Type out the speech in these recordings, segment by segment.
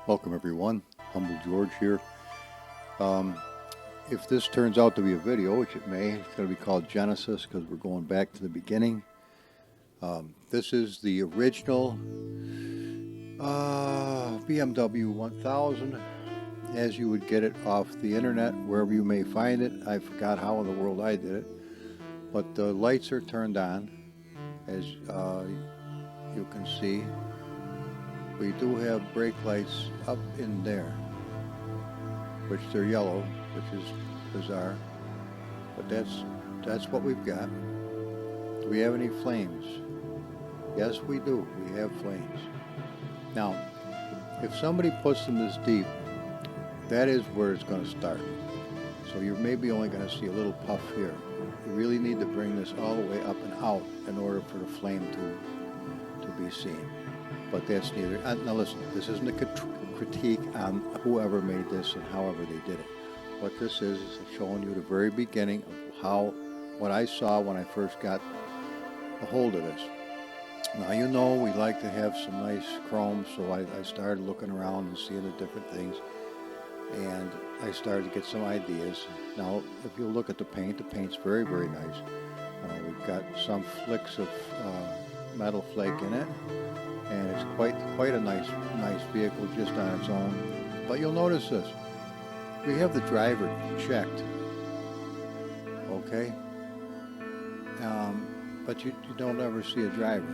Welcome everyone, Humble George here. If this turns out to be a video, which it may, it's going to be called Genesis because we're going back to the beginning. This is the original BMW 1000 as you would get it off the internet, wherever you may find it. I forgot how in the world I did it, but the lights are turned on, as you can see. We do have brake lights up in there, which they're yellow, which is bizarre, but that's what we've got. Do we have any flames? Yes, we do. We have flames. Now, if somebody puts them this deep, that is where it's going to start. So you're maybe only going to see a little puff here. You really need to bring this all the way up and out in order for the flame to be seen. But that's neither. Now listen, this isn't a critique on whoever made this and however they did it. What this is showing you the very beginning of what I saw when I first got a hold of this. Now you know we like to have some nice chrome, so I started looking around and seeing the different things, and I started to get some ideas. Now if you look at the paint's very, very nice. We've got some flicks of metal flake in it, and it's quite a nice vehicle just on its own. But you'll notice this: we have the driver checked, okay? But you don't ever see a driver.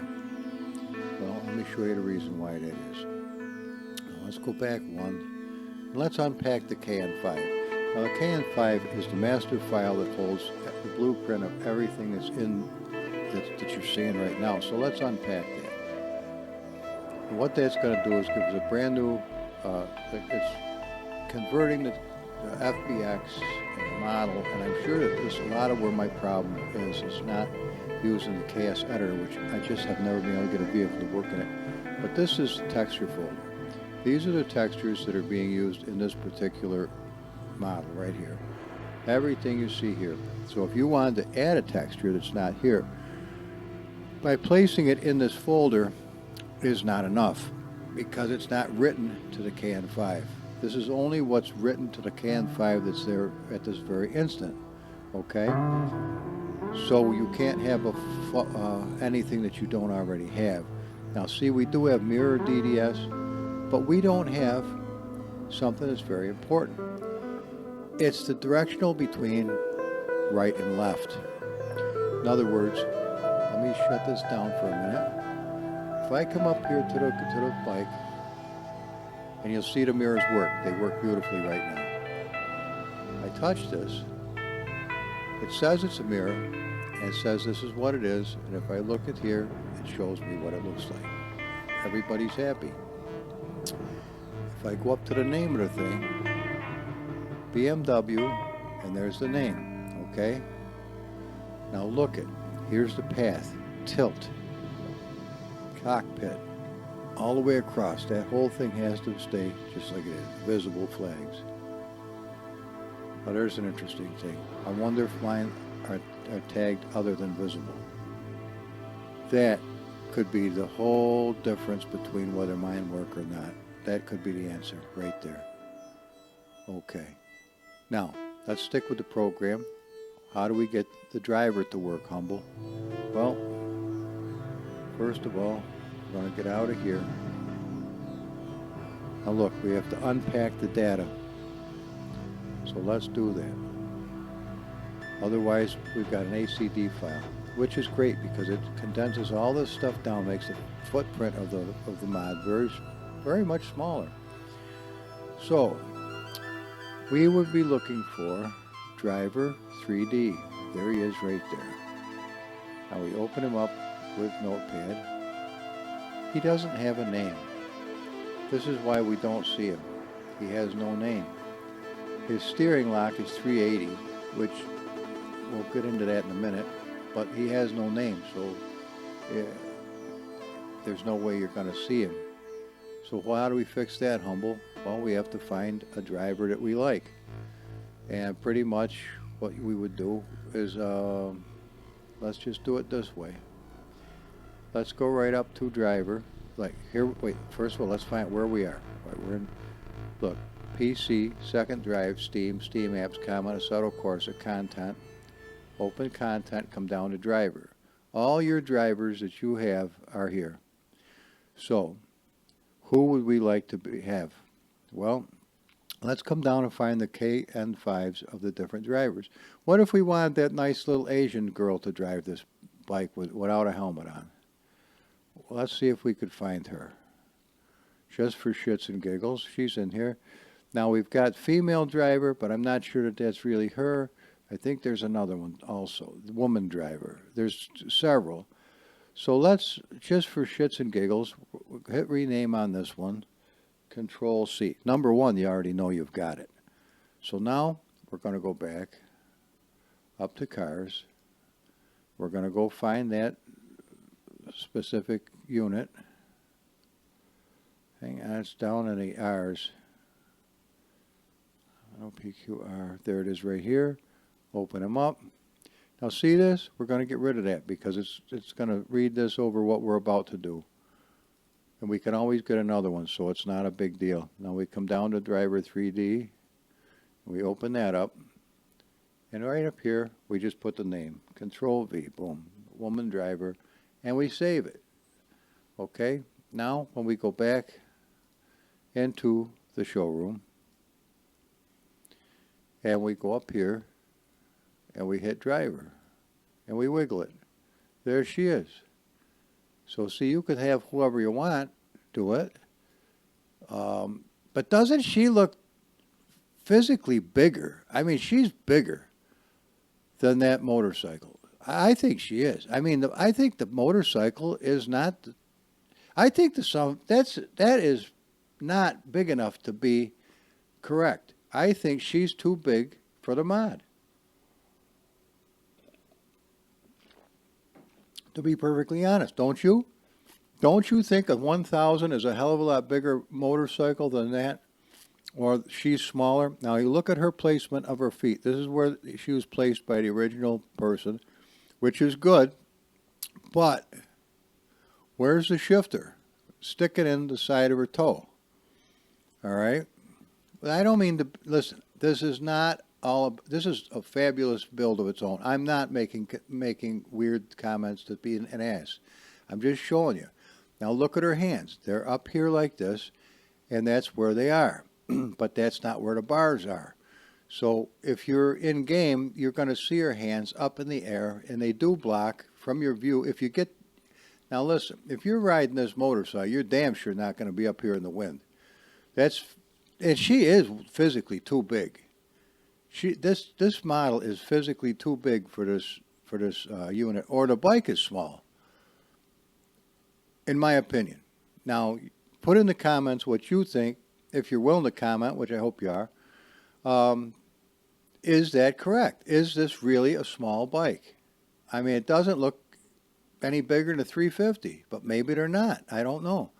Well, let me show you the reason why that is. Now, let's go back one. Let's unpack the KN5. Now the KN5 is the master file that holds the blueprint of everything that's in that you're seeing right now. So let's unpack that. And what that's going to do is give us a brand new, it's converting the FBX and the model, and I'm sure that there's a lot of where my problem is. It's not using the KS editor, which I just have never been able to get a vehicle to work in it. But this is the texture folder. These are the textures that are being used in this particular model right here. Everything you see here. So if you wanted to add a texture that's not here, by placing it in this folder is not enough, because it's not written to the KN5. This is only what's written to the KN5 that's there at this very instant, okay? So you can't have anything that you don't already have. Now see, we do have mirror DDS, but we don't have something that's very important. It's the directional between right and left. In other words, let me shut this down for a minute. If I come up here to the bike, and you'll see the mirrors work. They work beautifully right now. I touch this. It says it's a mirror, and it says this is what it is, and if I look at here, it shows me what it looks like. Everybody's happy. If I go up to the name of the thing, BMW, and there's the name, okay? Now look it. Here's the path. Tilt. Cockpit. All the way across. That whole thing has to stay just like it is. Visible flags. Now there's an interesting thing. I wonder if mine are tagged other than visible. That could be the whole difference between whether mine work or not. That could be the answer right there. Okay. Now, let's stick with the program. How do we get the driver to work, Humble? Well, first of all, we're going to get out of here. Now look, we have to unpack the data. So let's do that. Otherwise, we've got an ACD file, which is great because it condenses all this stuff down, makes the footprint of the mod very much smaller. So, we would be looking for driver 3D. There he is right there. Now we open him up with Notepad. He doesn't have a name. This is why we don't see him. He has no name. His steering lock is 380, which we'll get into that in a minute, but he has no name, so there's no way you're going to see him. So how do we fix that, Humble? Well, we have to find a driver that we like. And pretty much what we would do is, let's just do it this way. Let's go right up to driver, like here, wait, first of all, let's find out where we are. Right, we're in, look, PC, second drive, Steam, Steam apps, comment, Assetto Corsa, content, open content, come down to driver. All your drivers that you have are here. So, who would we like to have? Well, let's come down and find the KN5s of the different drivers. What if we wanted that nice little Asian girl to drive this bike without a helmet on? Well, let's see if we could find her. Just for shits and giggles, she's in here. Now we've got female driver, but I'm not sure that that's really her. I think there's another one also, the woman driver. There's several. So let's, just for shits and giggles, hit rename on this one. Control C. Number one, you already know you've got it. So now we're going to go back up to cars. We're going to go find that specific unit. Hang on, it's down in the R's. OPQR. There it is right here. Open them up. Now see this? We're going to get rid of that because it's going to read this over what we're about to do. And we can always get another one, so it's not a big deal. Now we come down to driver 3D. We open that up. And right up here, we just put the name. Control V, boom, woman driver, and we save it. Okay, now when we go back into the showroom, and we go up here, and we hit driver, and we wiggle it. There she is. So see, you could have whoever you want do it. But doesn't she look physically bigger? I mean, she's bigger than that motorcycle. I think she is. I mean, I think the motorcycle is not. I think that is not big enough to be correct. I think she's too big for the mod. To be perfectly honest, don't you? Don't you think a 1000 is a hell of a lot bigger motorcycle than that? Or she's smaller? Now you look at her placement of her feet. This is where she was placed by the original person, which is good. But where's the shifter? Stick it in the side of her toe. All right? I don't mean to, listen, this is not all, this is a fabulous build of its own. I'm not making weird comments to be an ass. I'm just showing you. Now look at her hands. They're up here like this, and that's where they are. But that's not where the bars are. So if you're in game, you're going to see her hands up in the air, and they do block from your view. If you get, now listen, if you're riding this motorcycle, you're damn sure not going to be up here in the wind. And she is physically too big. This model is physically too big for this unit, or the bike is small, in my opinion. Now, put in the comments what you think, if you're willing to comment, which I hope you are. Is that correct? Is this really a small bike? I mean, it doesn't look any bigger than a 350, but maybe they're not. I don't know.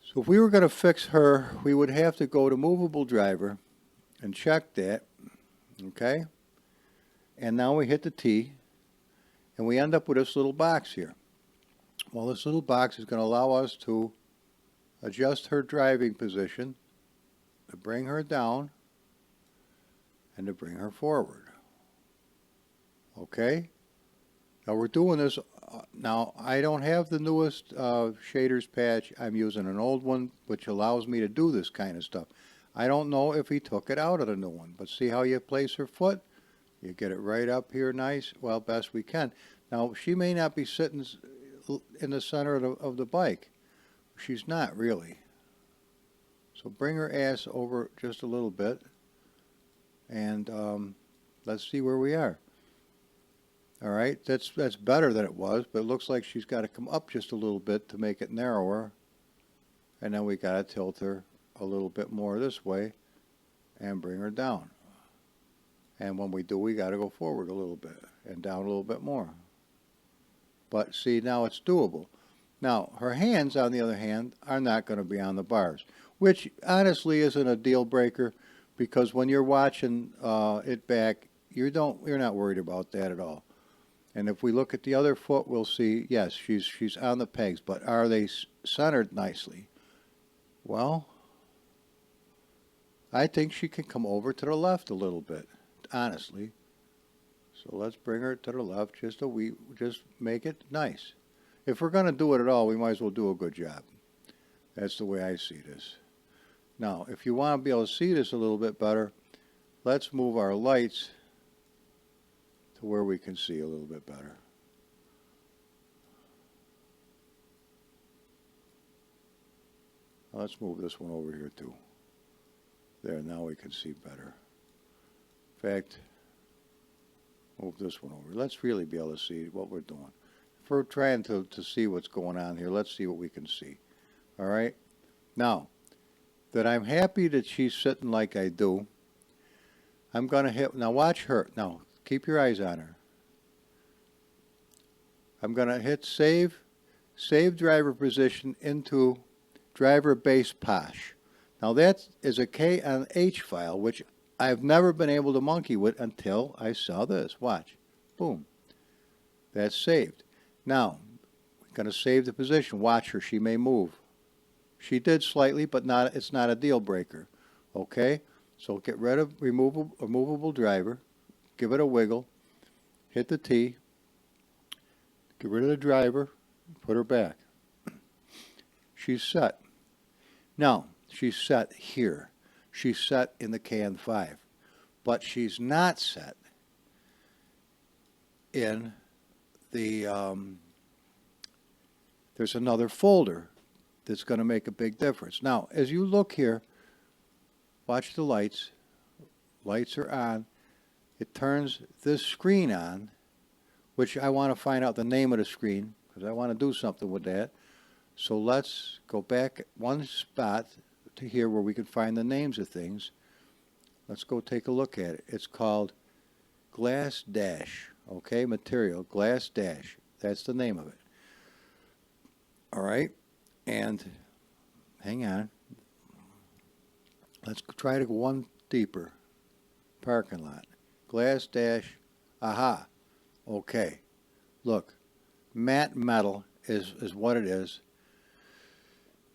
So if we were going to fix her, we would have to go to movable driver and check that, okay? And now we hit the T, and we end up with this little box here. Well, this little box is going to allow us to adjust her driving position, to bring her down, and to bring her forward. Okay? Now we're doing this, now I don't have the newest shaders patch. I'm using an old one, which allows me to do this kind of stuff. I don't know if he took it out of the new one, but see how you place her foot? You get it right up here nice, well, best we can. Now, she may not be sitting in the center of the bike. She's not really. So bring her ass over just a little bit, and let's see where we are. All right, that's better than it was, but it looks like she's got to come up just a little bit to make it narrower, and then we got to tilt her a little bit more this way and bring her down. And when we do, we got to go forward a little bit and down a little bit more. But see, now it's doable. Now, her hands, on the other hand, are not going to be on the bars, which honestly isn't a deal breaker, because when you're watching it back, you're not worried about that at all. And if we look at the other foot, we'll see, yes, she's on the pegs, but are they centered nicely? Well, I think she can come over to the left a little bit, honestly. So let's bring her to the left, just make it nice. If we're going to do it at all, we might as well do a good job. That's the way I see this. Now, if you want to be able to see this a little bit better, let's move our lights to where we can see a little bit better. Let's move this one over here too. There, now we can see better. In fact, move this one over. Let's really be able to see what we're doing. If we're trying to see what's going on here, let's see what we can see. All right? Now, that I'm happy that she's sitting like I do, I'm going to hit, now watch her. Now, keep your eyes on her. I'm going to hit save driver position into driver base posh. Now that is a K and H file, which I've never been able to monkey with until I saw this. Watch. Boom. That's saved. Now, we're going to save the position. Watch her. She may move. She did slightly, but it's not a deal breaker. Okay? So get rid of removable driver. Give it a wiggle. Hit the T. Get rid of the driver. Put her back. She's set. Now, she's set here. She's set in the CAN 5. But she's not set in the, there's another folder that's going to make a big difference. Now, as you look here, watch the lights. Lights are on. It turns this screen on, which I want to find out the name of the screen because I want to do something with that. So let's go back one spot to here where we can find the names of things. Let's go take a look at it. It's called Glass Dash. Okay, material, Glass Dash. That's the name of it. All right, and hang on. Let's try to go one deeper. Parking lot. Glass Dash. Aha. Okay. Look, matte metal is what it is.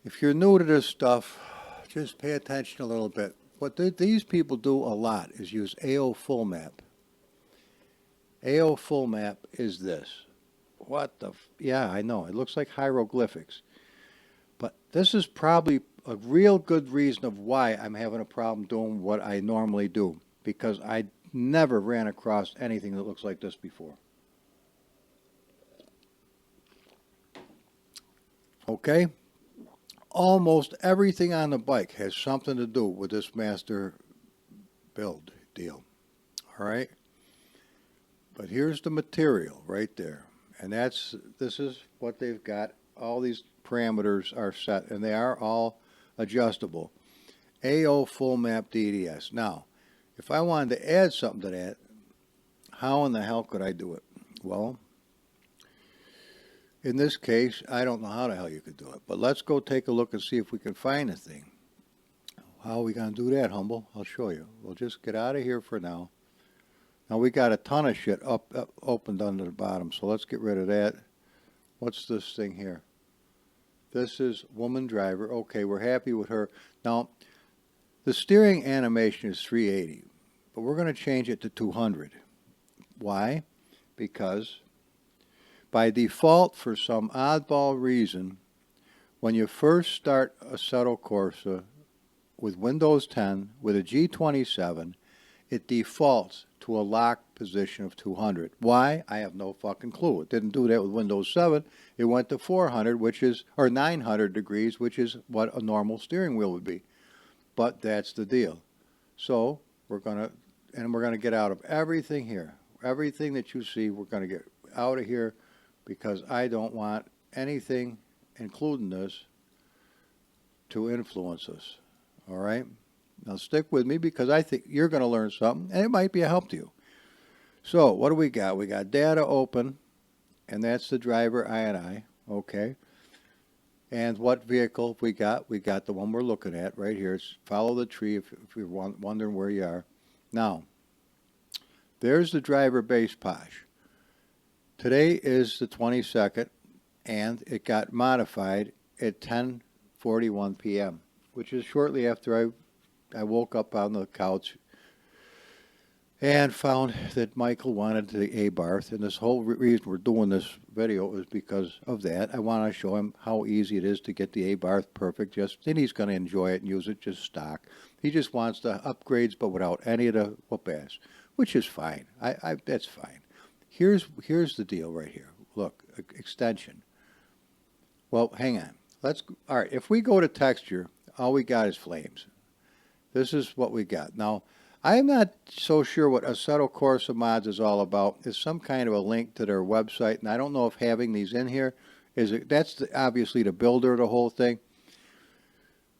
If you're new to this stuff, just pay attention a little bit. What these people do a lot is use AO full map. AO full map is this. What the? Yeah, I know. It looks like hieroglyphics. But this is probably a real good reason of why I'm having a problem doing what I normally do. Because I never ran across anything that looks like this before. Okay? Almost everything on the bike has something to do with this master build deal. All right? But here's the material right there. And this is what they've got. All these parameters are set, and they are all adjustable. AO full map DDS. Now, if I wanted to add something to that, how in the hell could I do it? Well, in this case, I don't know how the hell you could do it. But let's go take a look and see if we can find a thing. How are we going to do that, Humble? I'll show you. We'll just get out of here for now. Now, we got a ton of shit opened under the bottom, so let's get rid of that. What's this thing here? This is woman driver. Okay, we're happy with her. Now, the steering animation is 380, but we're going to change it to 200. Why? Because by default, for some oddball reason, when you first start Assetto Corsa with Windows 10 with a G27, it defaults to a locked position of 200. Why? I have no fucking clue. It didn't do that with Windows 7. It went to 400, or 900 degrees, which is what a normal steering wheel would be. But that's the deal. So we're gonna get out of everything here. Everything that you see, we're gonna get out of here because I don't want anything, including this, to influence us. All right? Now stick with me because I think you're going to learn something and it might be a help to you. So what do we got? We got data open, and that's the driver INI. Okay. And what vehicle we got? We got the one we're looking at right here. It's follow the tree if you're wondering where you are. Now, there's the driver base posh. Today is the 22nd, and it got modified at 10:41 p.m., which is shortly after I woke up on the couch and found that Michael wanted the Abarth, and this whole reason we're doing this video is because of that. I want to show him how easy it is to get the Abarth perfect. Then he's going to enjoy it and use it just stock. He just wants the upgrades, but without any of the whoop-ass, which is fine. That's fine. Here's the deal right here. Look, extension. Well, hang on. All right, if we go to texture, all we got is flames. This is what we got. Now, I'm not so sure what Untitled Chapter Mods is all about. It's some kind of a link to their website, and I don't know if having these in here that's obviously the builder of the whole thing.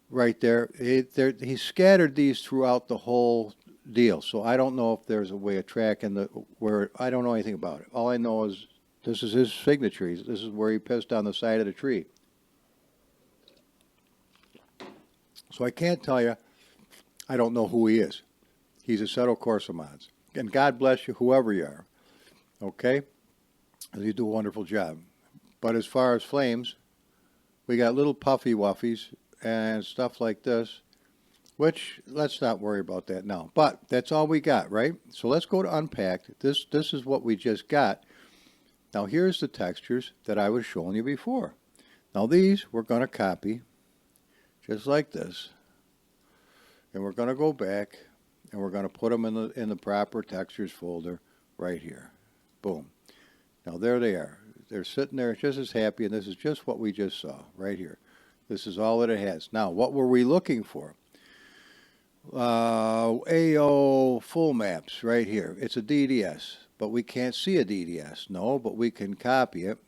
Right there. He scattered these throughout the whole deal, so I don't know if there's a way of tracking where I don't know anything about it. All I know is this is his signature. This is where he pissed on the side of the tree. So I can't tell you. I don't know who he is. He's Untitled Chapter Mods. And God bless you, whoever you are. Okay? You do a wonderful job. But as far as flames, we got little puffy wuffies and stuff like this, which let's not worry about that now. But that's all we got, right? So let's go to Unpacked. This is what we just got. Now here's the textures that I was showing you before. Now these we're going to copy just like this. And we're going to go back and we're going to put them in the proper textures folder right here. Boom. Now there they are. They're sitting there just as happy, and this is just what we just saw right here. This is all that it has. Now, what were we looking for? AO full maps right here. It's a DDS, but we can't see a DDS. No, but we can copy it.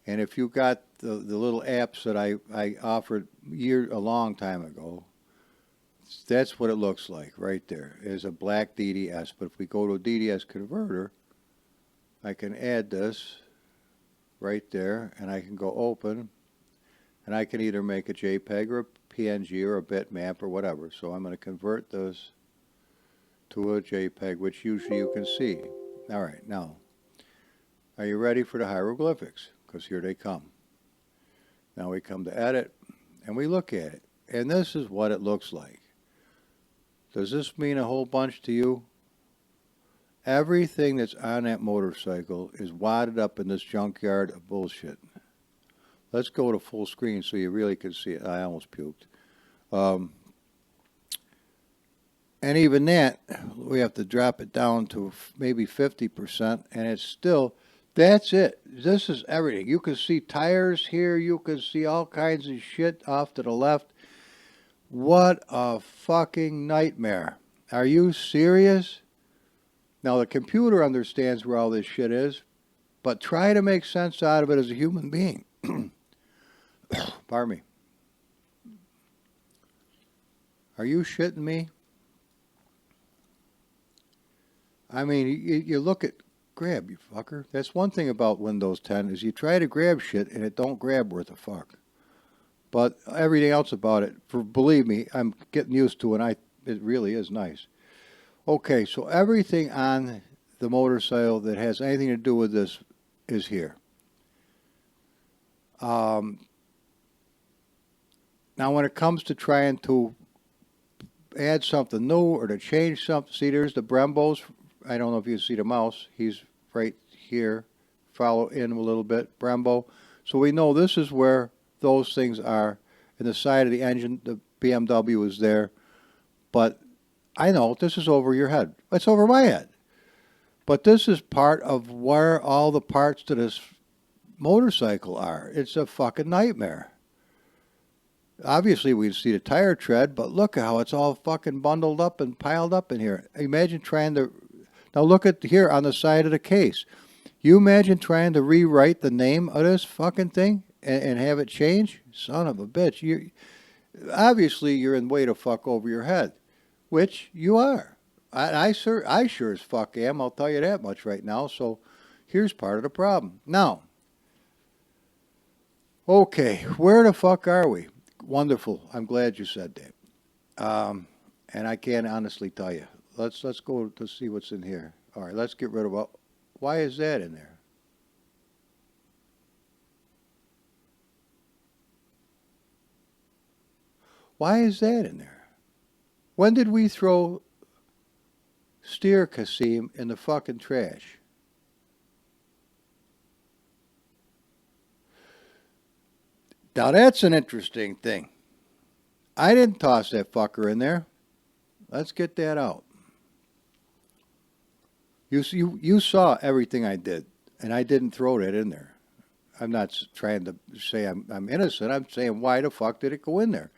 And if you got the little apps that I offered a long time ago, that's what it looks like right there. Is a black DDS. But if we go to a Dds Converter, I can add this right there, and I can go open, and I can either make a JPEG or a PNG or a bitmap or whatever. So I'm going to convert this to a JPEG, which usually you can see. All right, now, are you ready for the hieroglyphics? Because here they come. Now we come to edit, and we look at it, and this is what it looks like. Does this mean a whole bunch to you? Everything that's on that motorcycle is wadded up in this junkyard of bullshit. Let's go to full screen so you really can see it. I almost puked. And even that, we have to drop it down to maybe 50%, and it's still, that's it. This is everything. You can see tires here. You can see all kinds of shit off to the left. What a fucking nightmare. Are you serious? Now, the computer understands where all this shit is, but try to make sense out of it as a human being. Pardon me. Are you shitting me? I mean, you look at grab, you fucker. That's one thing about Windows 10 is you try to grab shit and it don't grab worth a fuck. But everything else about it, believe me, I'm getting used to it. It really is nice. Okay, so everything on the motorcycle that has anything to do with this is here. Now, when it comes to trying to add something new or to change something, see, there's the Brembos. I don't know if you see the mouse. He's right here. Follow in a little bit. Brembo. So we know this is where those things are. And the side of the engine, the BMW is there. But I know this is over your head. It's over my head. But this is part of where all the parts to this motorcycle are. It's a fucking nightmare. Obviously, we see the tire tread, but look at how it's all fucking bundled up and piled up in here. Imagine trying to... Now look at here on the side of the case. You imagine trying to rewrite the name of this fucking thing and have it change? Son of a bitch. Obviously, you're in way to fuck over your head, which you are. I sure as fuck am. I'll tell you that much right now. So here's part of the problem. Now, okay, where the fuck are we? Wonderful. I'm glad you said that. And I can't honestly tell you. Let's go to see what's in here. All right, let's get rid of... Why is that in there? Why is that in there? When did we throw steer Kasim in the fucking trash? Now that's an interesting thing. I didn't toss that fucker in there. Let's get that out. You saw everything I did, and I didn't throw that in there. I'm not trying to say I'm innocent. I'm saying why the fuck did it go in there?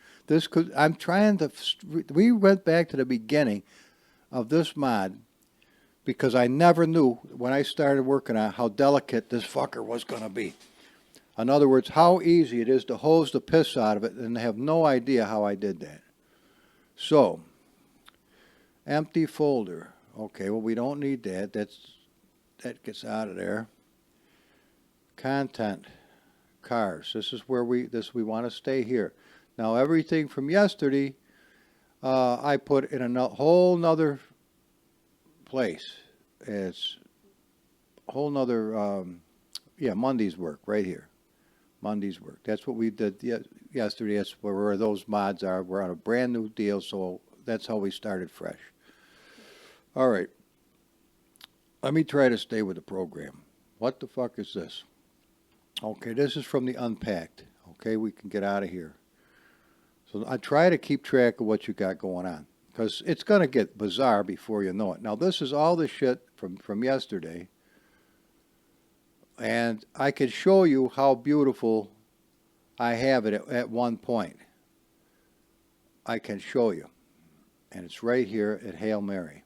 I'm trying to. We went back to the beginning of this mod because I never knew when I started working on how delicate this fucker was going to be. In other words, how easy it is to hose the piss out of it and have no idea how I did that. So, empty folder. Okay, well, we don't need that. That gets out of there. Content. Cars. This is where we want to stay here. Now, everything from yesterday, I put in a whole nother place. It's a whole nother, Monday's work right here. Monday's work. That's what we did yesterday. That's where those mods are. We're on a brand new deal, so that's how we started fresh. All right. Let me try to stay with the program. What the fuck is this? Okay, this is from the Unpacked. Okay, we can get out of here. So I try to keep track of what you got going on, because it's going to get bizarre before you know it. Now, this is all the shit from yesterday. And I could show you how beautiful I have it at one point. I can show you. And it's right here at Hail Mary.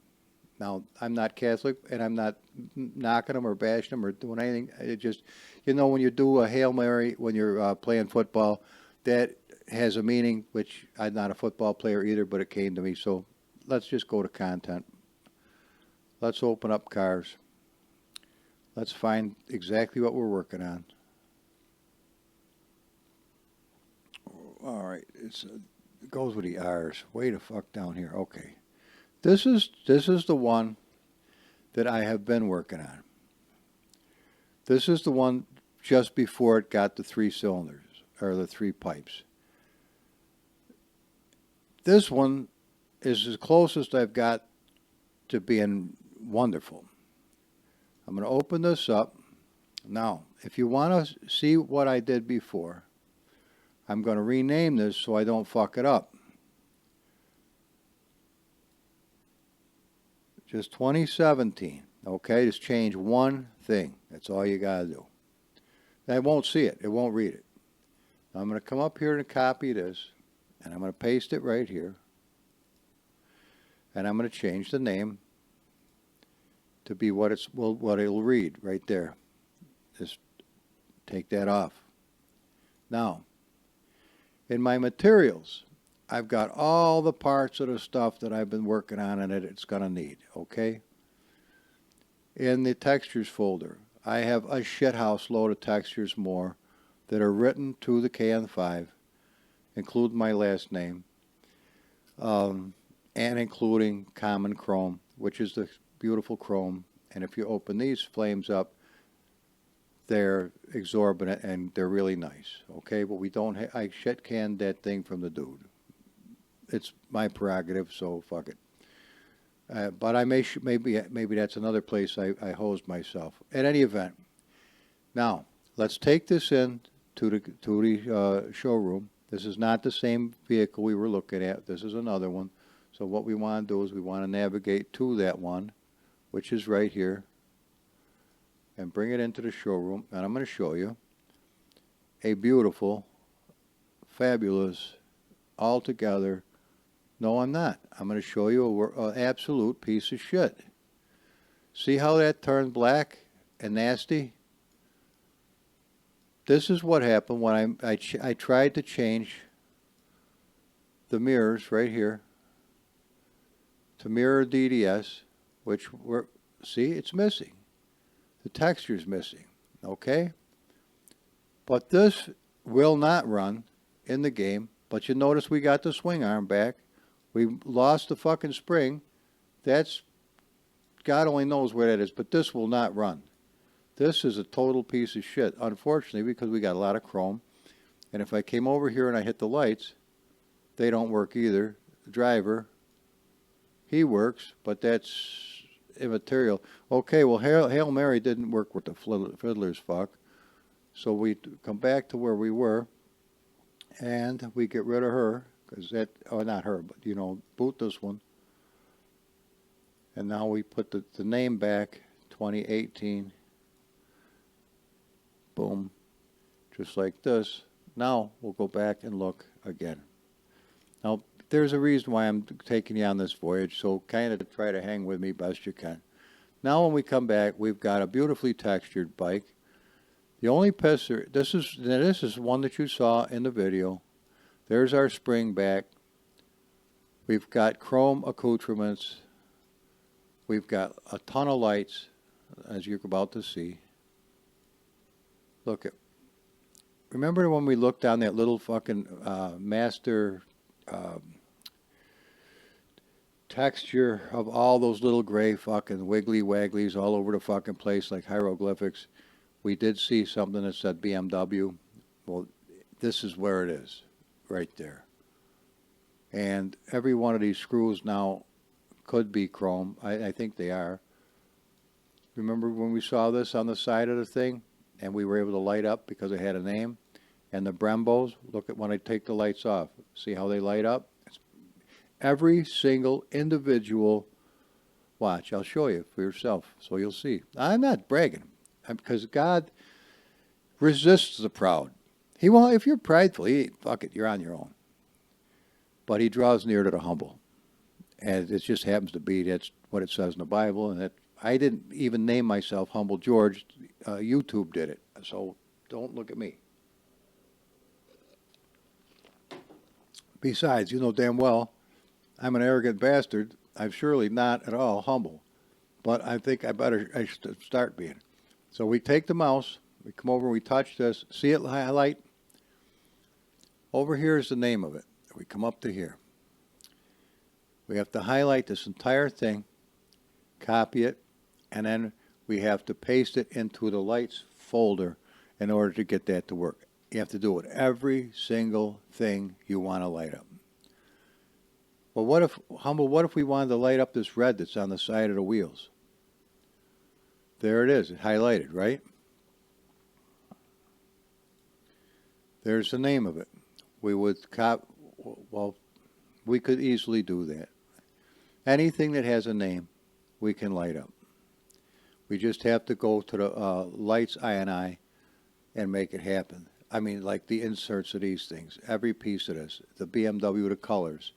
Now, I'm not Catholic, and I'm not knocking them or bashing them or doing anything. It just, when you do a Hail Mary when you're playing football, that has a meaning, which I'm not a football player either, but it came to me. So let's just go to content. Let's open up cars. Let's find exactly what we're working on. All right, it goes with the R's. Way the fuck down here. Okay, this is the one that I have been working on. This is the one just before it got the 3 cylinders or the 3 pipes. This one is as closest I've got to being wonderful. I'm going to open this up. Now, if you want to see what I did before, I'm going to rename this so I don't fuck it up. Just 2017. Okay, just change one thing. That's all you got to do. I won't see it. It won't read it. Now, I'm going to come up here and copy this, and I'm going to paste it right here. And I'm going to change the name to be what it'll read right there. Just take that off. Now, in my materials, I've got all the parts of the stuff that I've been working on and it's going to need, okay? In the textures folder, I have a shithouse load of textures more that are written to the KN5, including my last name, and including common chrome, which is the beautiful chrome. And if you open these flames up, they're exorbitant and they're really nice. Okay, but we don't. I shit canned that thing from the dude. It's my prerogative, so fuck it. But I maybe that's another place I hosed myself. At any event, now let's take this in to the showroom. This is not the same vehicle we were looking at. This is another one. So what we want to do is we want to navigate to that one, which is right here, and bring it into the showroom. And I'm going to show you a beautiful, fabulous, altogether. No, I'm not. I'm going to show you an absolute piece of shit. See how that turned black and nasty? This is what happened when I tried to change the mirrors right here to mirror DDS, which see, it's missing. The texture's missing, okay? But this will not run in the game, but you notice we got the swing arm back. We lost the fucking spring. That's, God only knows where that is, but this will not run. This is a total piece of shit, unfortunately, because we got a lot of chrome. And if I came over here and I hit the lights, they don't work either. The driver, he works, but that's immaterial. Okay, well, Hail Mary didn't work with the fiddler's fuck. So we come back to where we were, and we get rid of her, because that, oh, not her, but, you know, boot this one. And now we put the name back, 2018. Boom. Just like this. Now we'll go back and look again. Now, there's a reason why I'm taking you on this voyage, so kind of try to hang with me best you can. Now when we come back, we've got a beautifully textured bike. The only pisser, this is one that you saw in the video. There's our spring back. We've got chrome accoutrements. We've got a ton of lights, as you're about to see. Look at, remember when we looked on that little fucking master texture of all those little gray fucking wiggly wagglies all over the fucking place like hieroglyphics? We did see something that said BMW. Well, this is where it is, right there. And every one of these screws now could be chrome. I think they are. Remember when we saw this on the side of the thing and we were able to light up because it had a name? And the Brembos, look at when I take the lights off. See how they light up? Every single individual, watch, I'll show you for yourself so you'll see. I'm not bragging, because God resists the proud. He won't, if you're prideful, fuck it, you're on your own. But he draws near to the humble. And it just happens to be, that's what it says in the Bible. And that I didn't even name myself Humble George. YouTube did it. So don't look at me. Besides, you know damn well, I'm an arrogant bastard. I'm surely not at all humble. But I think I should start being. So we take the mouse, we come over, we touch this, see it highlight? Over here is the name of it. We come up to here. We have to highlight this entire thing, copy it, and then we have to paste it into the lights folder in order to get that to work. You have to do it with every single thing you want to light up. Well, what if we wanted to light up this red that's on the side of the wheels? There it is, highlighted, right? There's the name of it. We would well, we could easily do that. Anything that has a name, we can light up. We just have to go to the lights INI and make it happen. I mean, like the inserts of these things, every piece of this, the BMW, the colors.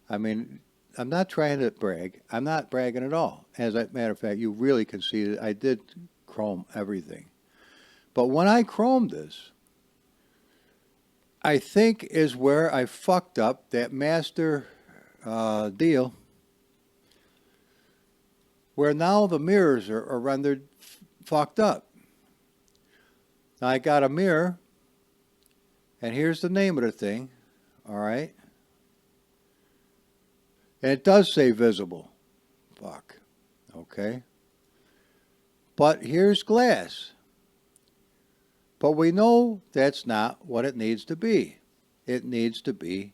I mean, I'm not trying to brag. I'm not bragging at all. As a matter of fact, you really can see that I did chrome everything. But when I chromed this, I think is where I fucked up that master deal, where now the mirrors are rendered fucked up. Now I got a mirror, and here's the name of the thing, all right? And it does say visible. Fuck. Okay. But here's glass. But we know that's not what it needs to be. It needs to be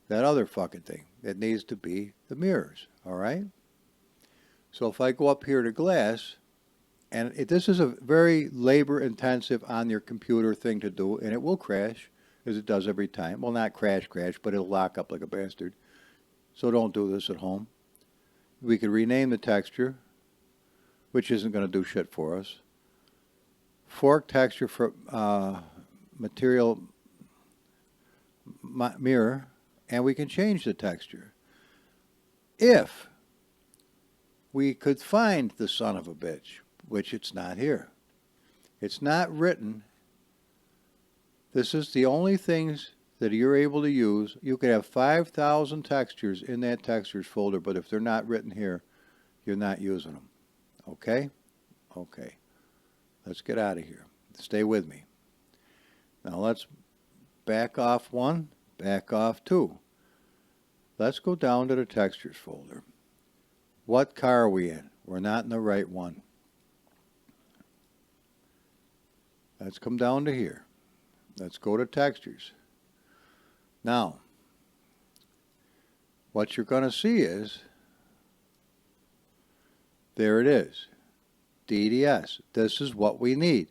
that other fucking thing. It needs to be the mirrors. All right? So if I go up here to glass, and this is a very labor-intensive on your computer thing to do, and it will crash, as it does every time. Well, not crash, but it'll lock up like a bastard. So don't do this at home. We could rename the texture, which isn't going to do shit for us. Fork texture for material mirror, and we can change the texture. If we could find the son of a bitch, which it's not here. It's not written. This is the only things that you're able to use. You could have 5,000 textures in that textures folder, but if they're not written here, you're not using them. Okay? Okay. Let's get out of here. Stay with me. Now let's back off one, back off two. Let's go down to the textures folder. What car are we in? We're not in the right one. Let's come down to here. Let's go to textures. Now, what you're going to see is, there it is, DDS. This is what we need.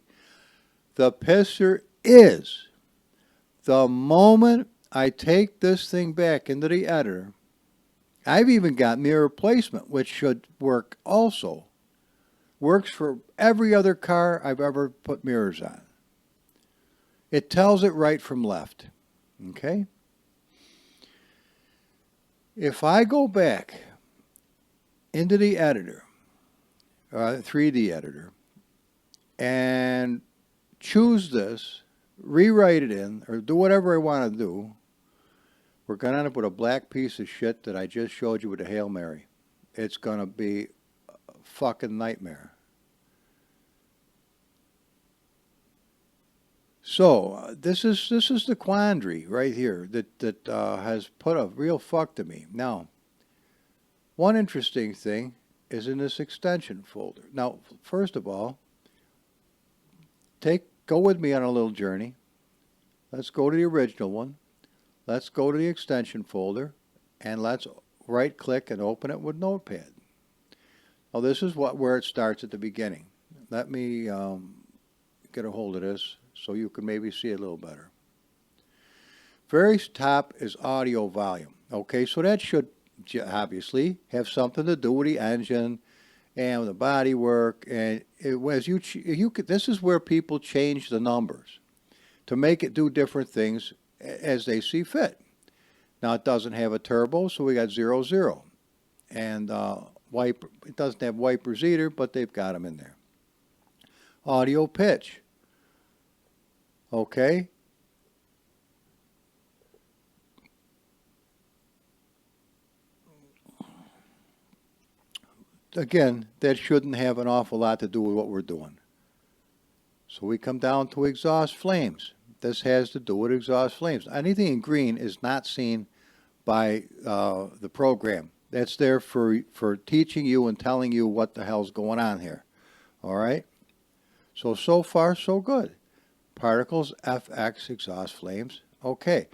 The pisser is, the moment I take this thing back into the editor, I've even got mirror placement, which should work also. Works for every other car I've ever put mirrors on. It tells it right from left. Okay? If I go back into the editor, 3D editor, and choose this, rewrite it in, or do whatever I want to do, we're going to end up with a black piece of shit that I just showed you with a Hail Mary. It's going to be a fucking nightmare. So this is the quandary right here that has put a real fuck to me. Now, one interesting thing is in this extension folder. Now, first of all, go with me on a little journey. Let's go to the original one. Let's go to the extension folder, and let's right-click and open it with Notepad. Now, this is where it starts at the beginning. Let me get a hold of this so you can maybe see it a little better. Very top is audio volume. Okay, so that should obviously have something to do with the engine and the body work. And this is where people change the numbers to make it do different things as they see fit. Now, it doesn't have a turbo, so we got 0, 0. And it doesn't have wipers either, but they've got them in there. Audio pitch. Okay. Again, that shouldn't have an awful lot to do with what we're doing. So we come down to exhaust flames. This has to do with exhaust flames. Anything in green is not seen by the program. That's there for teaching you and telling you what the hell's going on here. All right? So far, so good. Particles, FX, exhaust flames. Okay.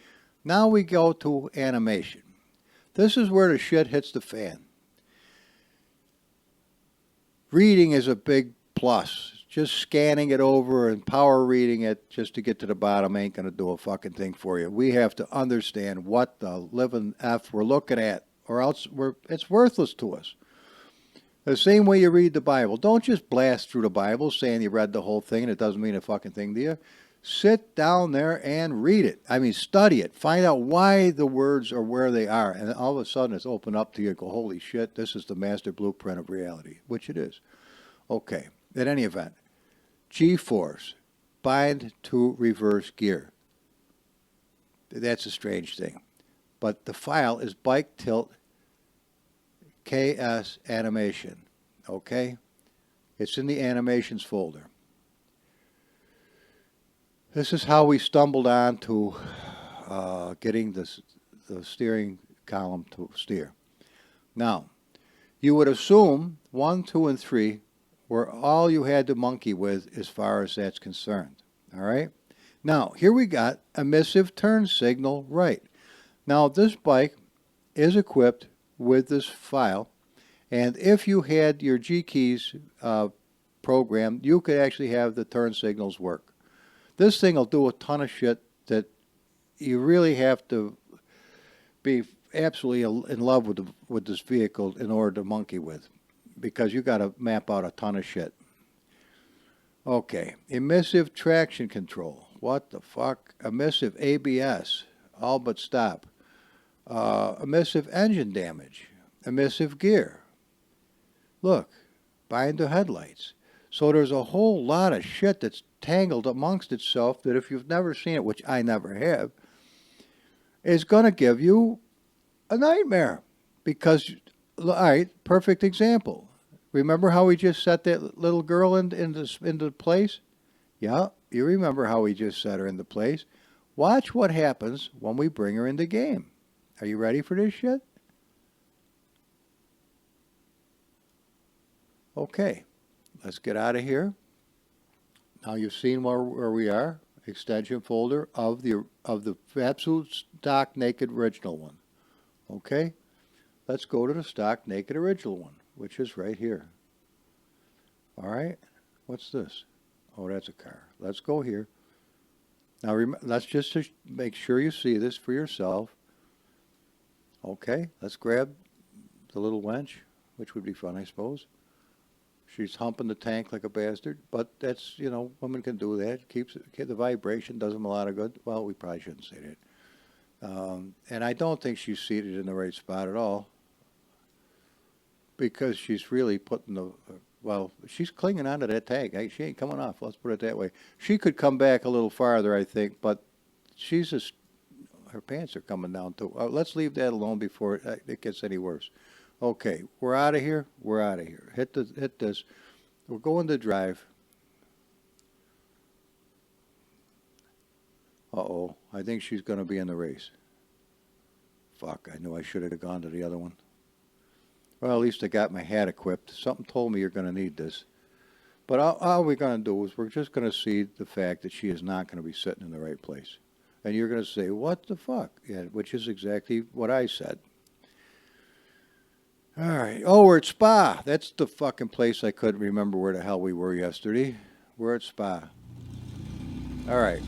Now we go to animation. This is where the shit hits the fan. Reading is a big plus. Just scanning it over and power reading it just to get to the bottom ain't going to do a fucking thing for you. We have to understand what the living F we're looking at, or else it's worthless to us. The same way you read the Bible. Don't just blast through the Bible saying you read the whole thing and it doesn't mean a fucking thing to you. Sit down there and read it. I mean, study it. Find out why the words are where they are. And all of a sudden it's open up to you and go, holy shit, this is the master blueprint of reality, which it is. Okay. In any event, G-force, bind to reverse gear. That's a strange thing. But the file is bike tilt KS animation. Okay? It's in the animations folder. This is how we stumbled on to getting the steering column to steer. Now, you would assume 1, 2, and 3 were all you had to monkey with as far as that's concerned. All right? Now, here we got emissive turn signal right. Now, this bike is equipped with this file, and if you had your G-keys programmed, you could actually have the turn signals work. This thing will do a ton of shit that you really have to be absolutely in love with this vehicle in order to monkey with, because you got to map out a ton of shit. Okay, emissive traction control. What the fuck? Emissive ABS, all but stop. Emissive engine damage. Emissive gear. Look, bind to headlights. So there's a whole lot of shit that's tangled amongst itself that if you've never seen it, which I never have, is going to give you a nightmare. Because, all right, perfect example. Remember how we just set that little girl into place? Yeah, you remember how we just set her into place. Watch what happens when we bring her into game. Are you ready for this shit? Okay, let's get out of here. Now you've seen where we are. Extension folder of the absolute stock naked original one. Okay? let's go to the stock naked original one, which is right here. All right, what's this? Oh, that's a car. Let's go here. Now, let's just make sure you see this for yourself. Okay, let's grab the little wench, which would be fun, I suppose. She's humping the tank like a bastard, but that's, you know, women can do that. Keeps the vibration, does them a lot of good. Well, we probably shouldn't say that. And I don't think she's seated in the right spot at all, because she's really putting the, well, she's clinging onto that tank. She ain't coming off, let's put it that way. She could come back a little farther, I think, but she's just, her pants are coming down too. Let's leave that alone before it gets any worse. Okay, we're out of here. We're out of here. Hit this. We're going to drive. Uh-oh, I think she's going to be in the race. Fuck, I knew I should have gone to the other one. Well, at least I got my hat equipped. Something told me you're going to need this. But all we're going to do is we're just going to see the fact that she is not going to be sitting in the right place. And you're going to say, what the fuck? Yeah, which is exactly what I said. All right. Oh, we're at Spa. That's the fucking place I couldn't remember where the hell we were yesterday. We're at Spa. All right.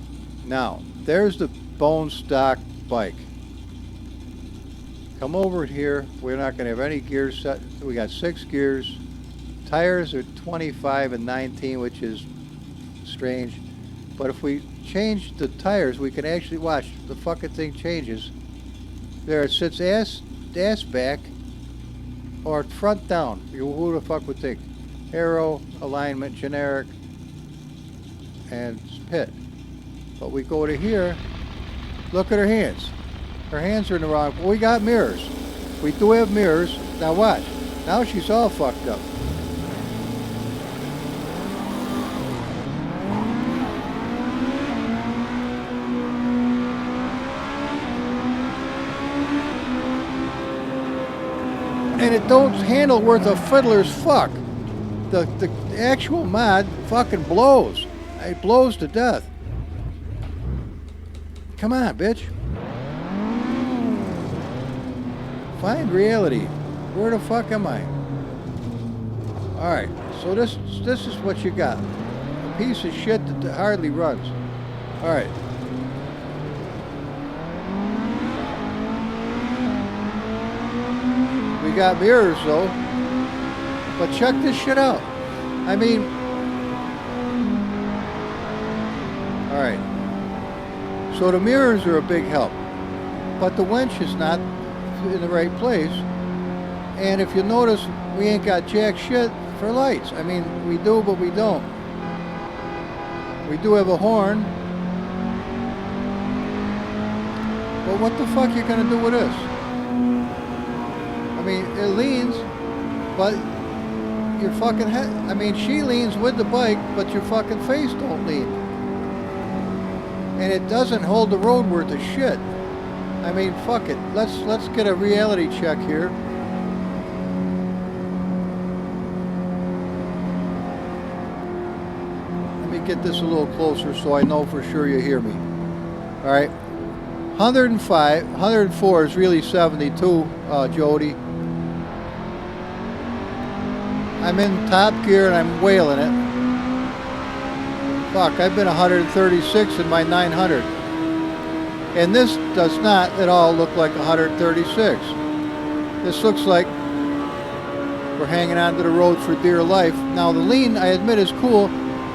Now, there's the bone stock bike. Come over here. We're not going to have any gears set. We got 6 gears. Tires are 25 and 19, which is strange. But if we change the tires, we can actually watch. The fucking thing changes. There, it sits ass back or front down. Who the fuck would think? Arrow, alignment, generic, and pit. But we go to here. Look at her hands. Her hands are in the wrong. Well, we got mirrors. We do have mirrors. Now watch. Now she's all fucked up. And it don't handle worth a fiddler's fuck. The actual mod fucking blows. It blows to death. Come on, bitch. Find reality. Where the fuck am I? Alright, so this is what you got. A piece of shit that hardly runs. Alright. We got mirrors though. But check this shit out. I mean, alright. So the mirrors are a big help. But the winch is not in the right place. And if you notice, we ain't got jack shit for lights. I mean, we do, but we don't. We do have a horn. But what the fuck you gonna do with this? I mean, it leans, but your fucking head, I mean, she leans with the bike, but your fucking face don't lean. And it doesn't hold the road worth of shit. I mean, fuck it. Let's get a reality check here. Let me get this a little closer so I know for sure you hear me. All right. 104 is really 72, Jody. I'm in top gear and I'm wailing it. Fuck, I've been 136 in my 900. And this does not at all look like 136. This looks like we're hanging onto the road for dear life. Now the lean, I admit, is cool,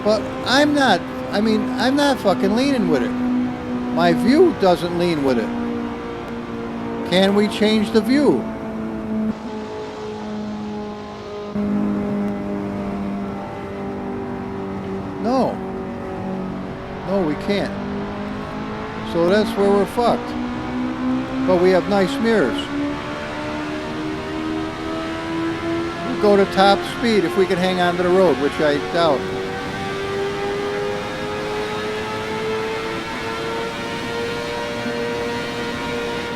but I'm not fucking leaning with it. My view doesn't lean with it. Can we change the view? No. No, we can't. So that's where we're fucked. But we have nice mirrors. We'll go to top speed if we can hang on to the road, which I doubt.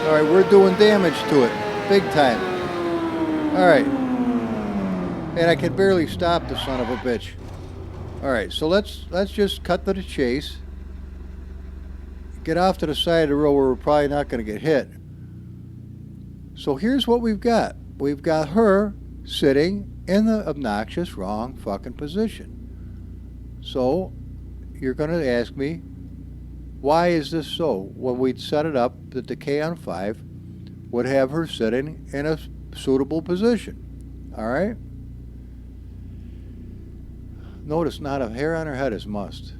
Alright, we're doing damage to it. Big time. Alright. And I can barely stop the son of a bitch. Alright, so let's just cut to the chase. Get off to the side of the road where we're probably not going to get hit. So here's what we've got. We've got her sitting in the obnoxious wrong fucking position. So you're going to ask me, why is this so? When we'd set it up that the K-on5 would have her sitting in a suitable position. All right? Notice not a hair on her head is must.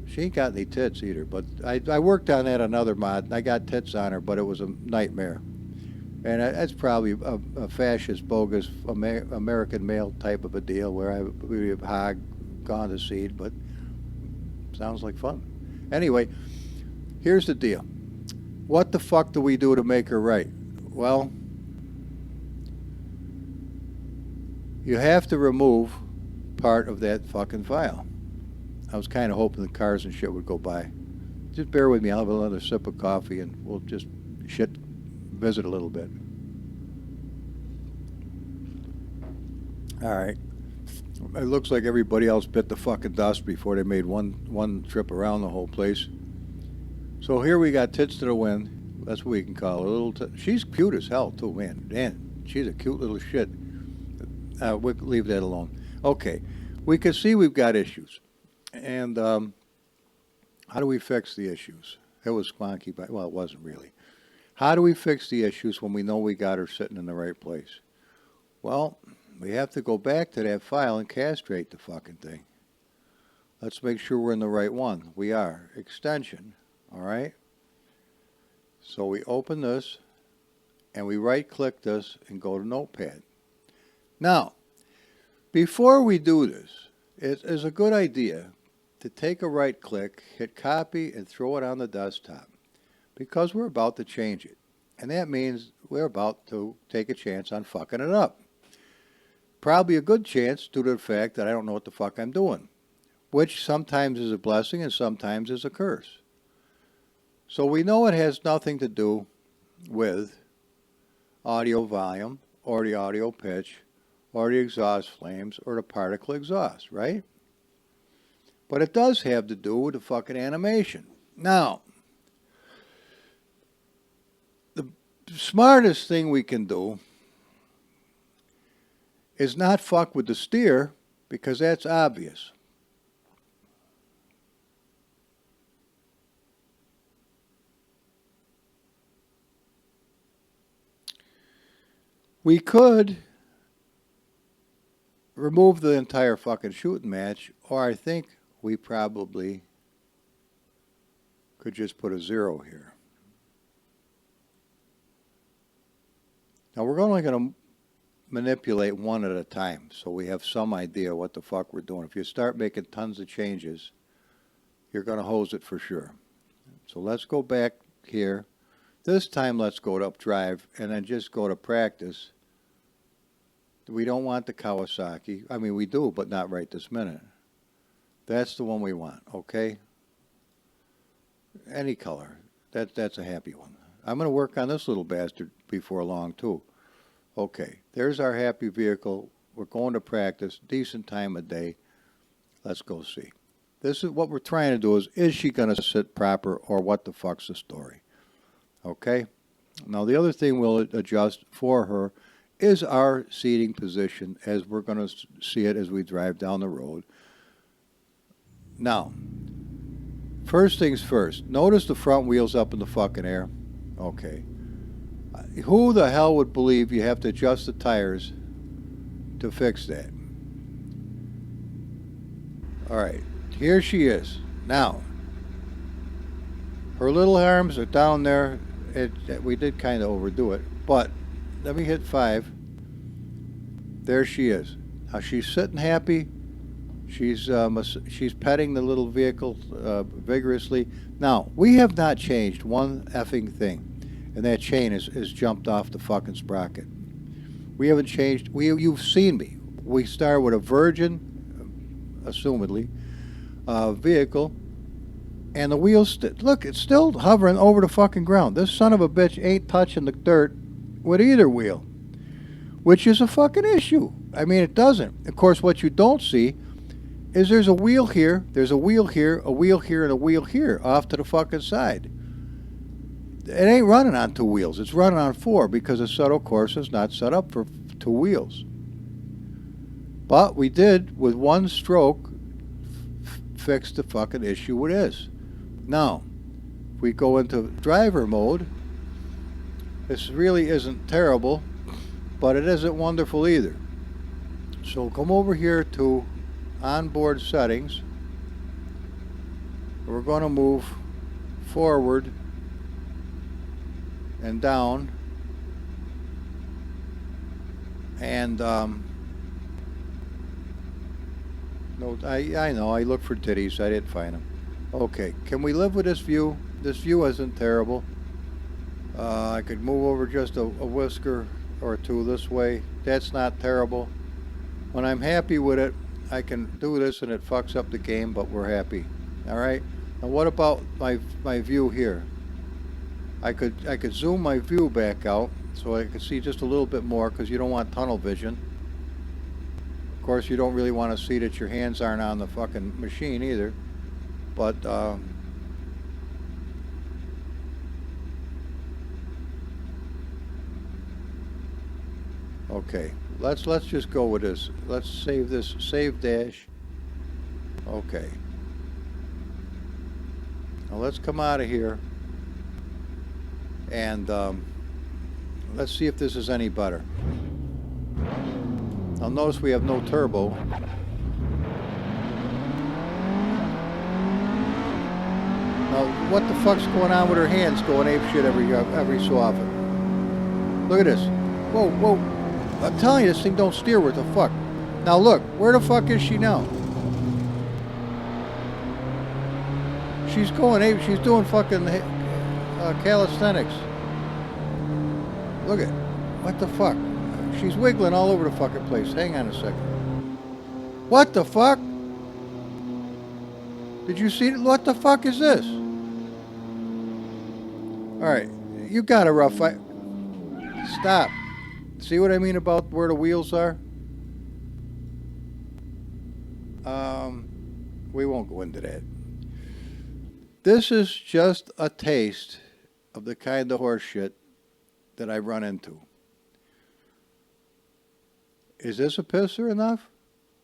She ain't got any tits either, but I worked on that another mod. I got tits on her, but it was a nightmare. And that's probably a fascist, bogus American male type of a deal where I would have hog gone to seed, but sounds like fun. Anyway, here's the deal. What the fuck do we do to make her right? Well, you have to remove part of that fucking file. I was kind of hoping the cars and shit would go by. Just bear with me. I'll have another sip of coffee and we'll just visit a little bit. All right. It looks like everybody else bit the fucking dust before they made one trip around the whole place. So here we got tits to the wind. That's what we can call her. She's cute as hell too, man. Man, she's a cute little shit. We'll leave that alone. Okay, we can see we've got issues. And how do we fix the issues? It was squonky, but well, it wasn't really. How do we fix the issues when we know we got her sitting in the right place? Well, we have to go back to that file and castrate the fucking thing. Let's make sure we're in the right one. We are. Extension. All right? So we open this, and we right-click this and go to Notepad. Now, before we do this, it is a good idea to take a right-click, hit copy, and throw it on the desktop, because we're about to change it. And that means we're about to take a chance on fucking it up. Probably a good chance due to the fact that I don't know what the fuck I'm doing, which sometimes is a blessing and sometimes is a curse. So we know it has nothing to do with audio volume or the audio pitch or the exhaust flames or the particle exhaust, right? But it does have to do with the fucking animation. Now, the smartest thing we can do is not fuck with the steer, because that's obvious. We could remove the entire fucking shooting match, or I think we probably could just put a 0 here. Now we're only going to manipulate one at a time, so we have some idea what the fuck we're doing. If you start making tons of changes, you're going to hose it for sure. So let's go back here. This time let's go to Updrive and then just go to Practice. We don't want the Kawasaki. I mean, we do, but not right this minute. That's the one we want, okay? Any color. That's a happy one. I'm going to work on this little bastard before long, too. Okay, there's our happy vehicle. We're going to Practice. Decent time of day. Let's go see. This is what we're trying to do is she going to sit proper, or what the fuck's the story? Okay? Now, the other thing we'll adjust for her is our seating position, as we're going to see it as we drive down the road. Now, first things first. Notice the front wheels up in the fucking air. Okay. Who the hell would believe you have to adjust the tires to fix that? All right. Here she is. Now, her little arms are down there. We did kind of overdo it, but let me hit 5. There she is. Now she's sitting happy. She's petting the little vehicle vigorously. Now, we have not changed one effing thing, and that chain is jumped off the fucking sprocket. We haven't changed. You've seen me. We start with a virgin, assumedly, vehicle, and the wheels, look, it's still hovering over the fucking ground. This son of a bitch ain't touching the dirt with either wheel, which is a fucking issue. I mean, it doesn't. Of course, what you don't see is there's a wheel here, there's a wheel here, a wheel here, and a wheel here off to the fucking side. it ain't running on 2 wheels. It's running on 4 because the subtle course is not set up for 2 wheels. But we did, with one stroke, fix the fucking issue it is. Now, if we go into driver mode, this really isn't terrible, but it isn't wonderful either. So come over here to onboard settings. We're going to move forward and down, and no, I know, I looked for titties, I didn't find them. Okay, can we live with this view? This view isn't terrible. I could move over just a whisker or two this way. That's not terrible. When I'm happy with it, I can do this and it fucks up the game, but we're happy. Alright? Now what about my view here? I could zoom my view back out so I could see just a little bit more, because you don't want tunnel vision. Of course, you don't really want to see that your hands aren't on the fucking machine either. But okay, let's just go with this. Let's save this. Save dash. Okay. Now let's come out of here and let's see if this is any better. Now notice we have no turbo. Now what the fuck's going on with her hands going apeshit every so often? Look at this. Whoa, whoa. I'm telling you, this thing don't steer worth a fuck. Now look, where the fuck is she now? She's going ape. She's doing fucking calisthenics. Look at, what the fuck? She's wiggling all over the fucking place. Hang on a second. What the fuck? Did you see it? What the fuck is this? Alright, you got a rough fight. Stop. See what I mean about where the wheels are? We won't go into that. This is just a taste of the kind of horse shit that I run into. Is this a pisser enough?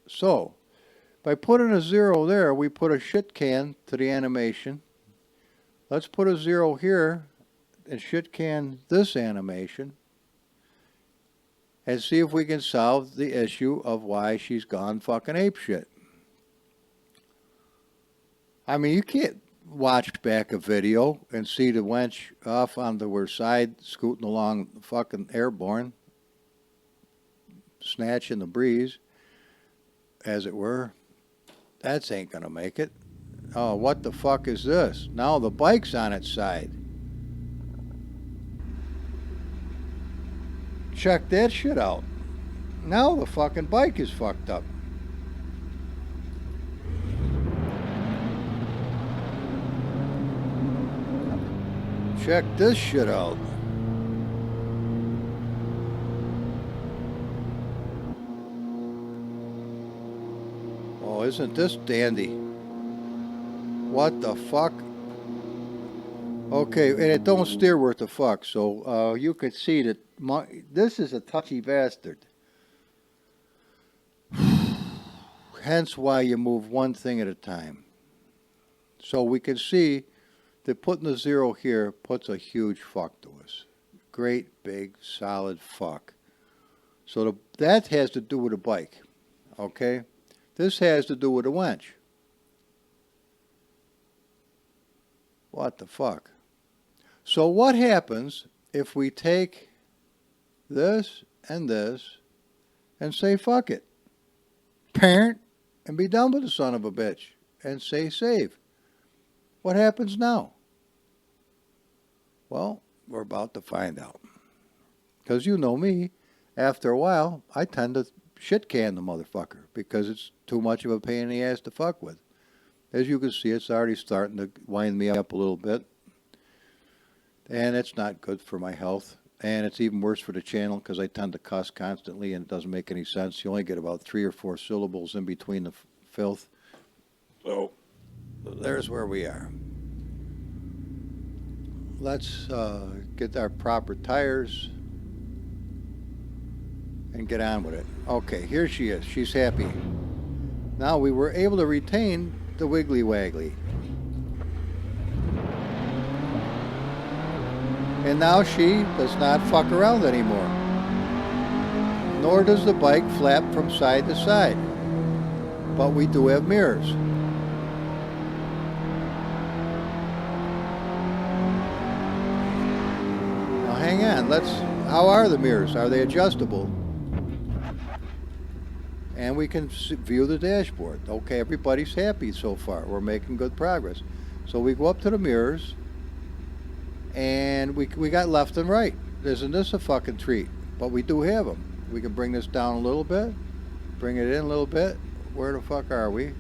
So, by putting a 0 there, we put a shit can to the animation. Let's put a 0 here and shit can this animation and see if we can solve the issue of why she's gone fucking apeshit. I mean, you can't watch back a video and see the wench off onto her side scooting along fucking airborne, Snatch in the breeze, as it were. That ain't gonna make it. Oh, what the fuck is this? Now the bike's on its side. Check that shit out. Now the fucking bike is fucked up. Check this shit out. Oh, isn't this dandy? What the fuck? Okay, and it don't steer worth a fuck, so you could see that this is a touchy bastard. Hence why you move one thing at a time. So we can see that putting the 0 here puts a huge fuck to us. Great, big, solid fuck. So that has to do with the bike, okay? This has to do with the wench. What the fuck? So what happens if we take this and say fuck it? Parent and be done with the son of a bitch and say save. What happens now? Well, we're about to find out. Because you know me, after a while, I tend to shit can the motherfucker because it's too much of a pain in the ass to fuck with. As you can see, it's already starting to wind me up a little bit. And it's not good for my health. And it's even worse for the channel because I tend to cuss constantly and it doesn't make any sense. You only get about 3 or 4 syllables in between the filth. So there's where we are. let's get our proper tires and get on with it. Okay, here she is. She's happy. Now we were able to retain the Wiggly Waggly. And now she does not fuck around anymore. Nor does the bike flap from side to side. But we do have mirrors. Now hang on, how are the mirrors? Are they adjustable? And we can view the dashboard. Okay, everybody's happy so far. We're making good progress. So we go up to the mirrors, and we got left and right. Isn't this a fucking treat? But we do have them. We can bring this down a little bit, bring it in a little bit. Where the fuck are we?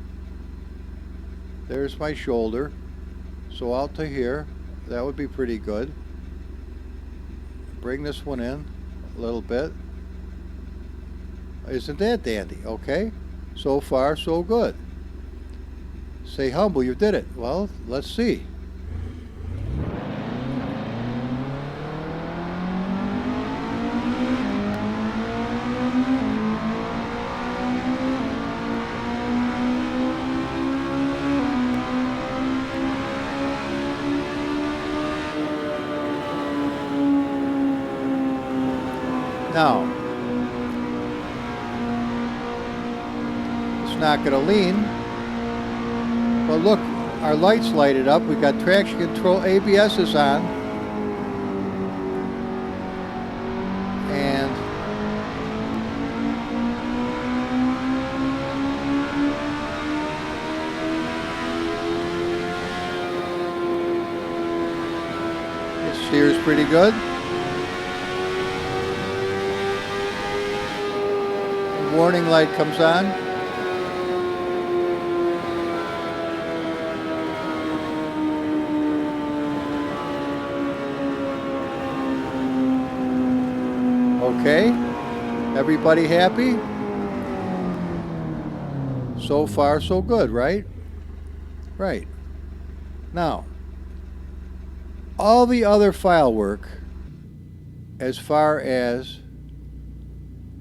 There's my shoulder. So out to here. That would be pretty good. Bring this one in a little bit. Isn't that dandy? Okay. So far, so good. Say, Humble, you did it. Well, let's see. Now, it's not going to lean, but look, our lights lighted up. We got traction control, ABS is on, and it steers pretty good. Warning light comes on. Okay, everybody happy? So far, so good, right? Right. Now, all the other file work, as far as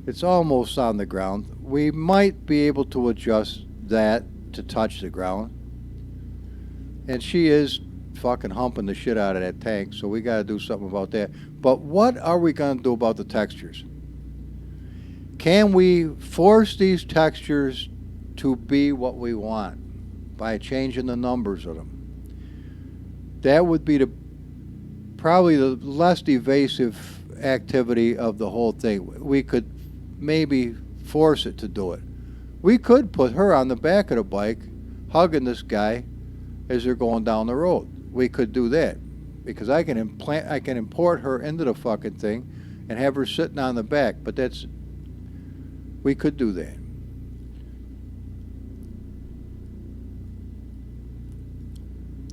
it's almost on the ground, we might be able to adjust that to touch the ground. And she is fucking humping the shit out of that tank, so we got to do something about that. But what are we going to do about the textures? Can we force these textures to be what we want by changing the numbers of them? That would be probably the less evasive activity of the whole thing. We could maybe force it to do it. We could put her on the back of the bike hugging this guy as they're going down the road. We could do that because I can import her into the fucking thing and have her sitting on the back, but we could do that.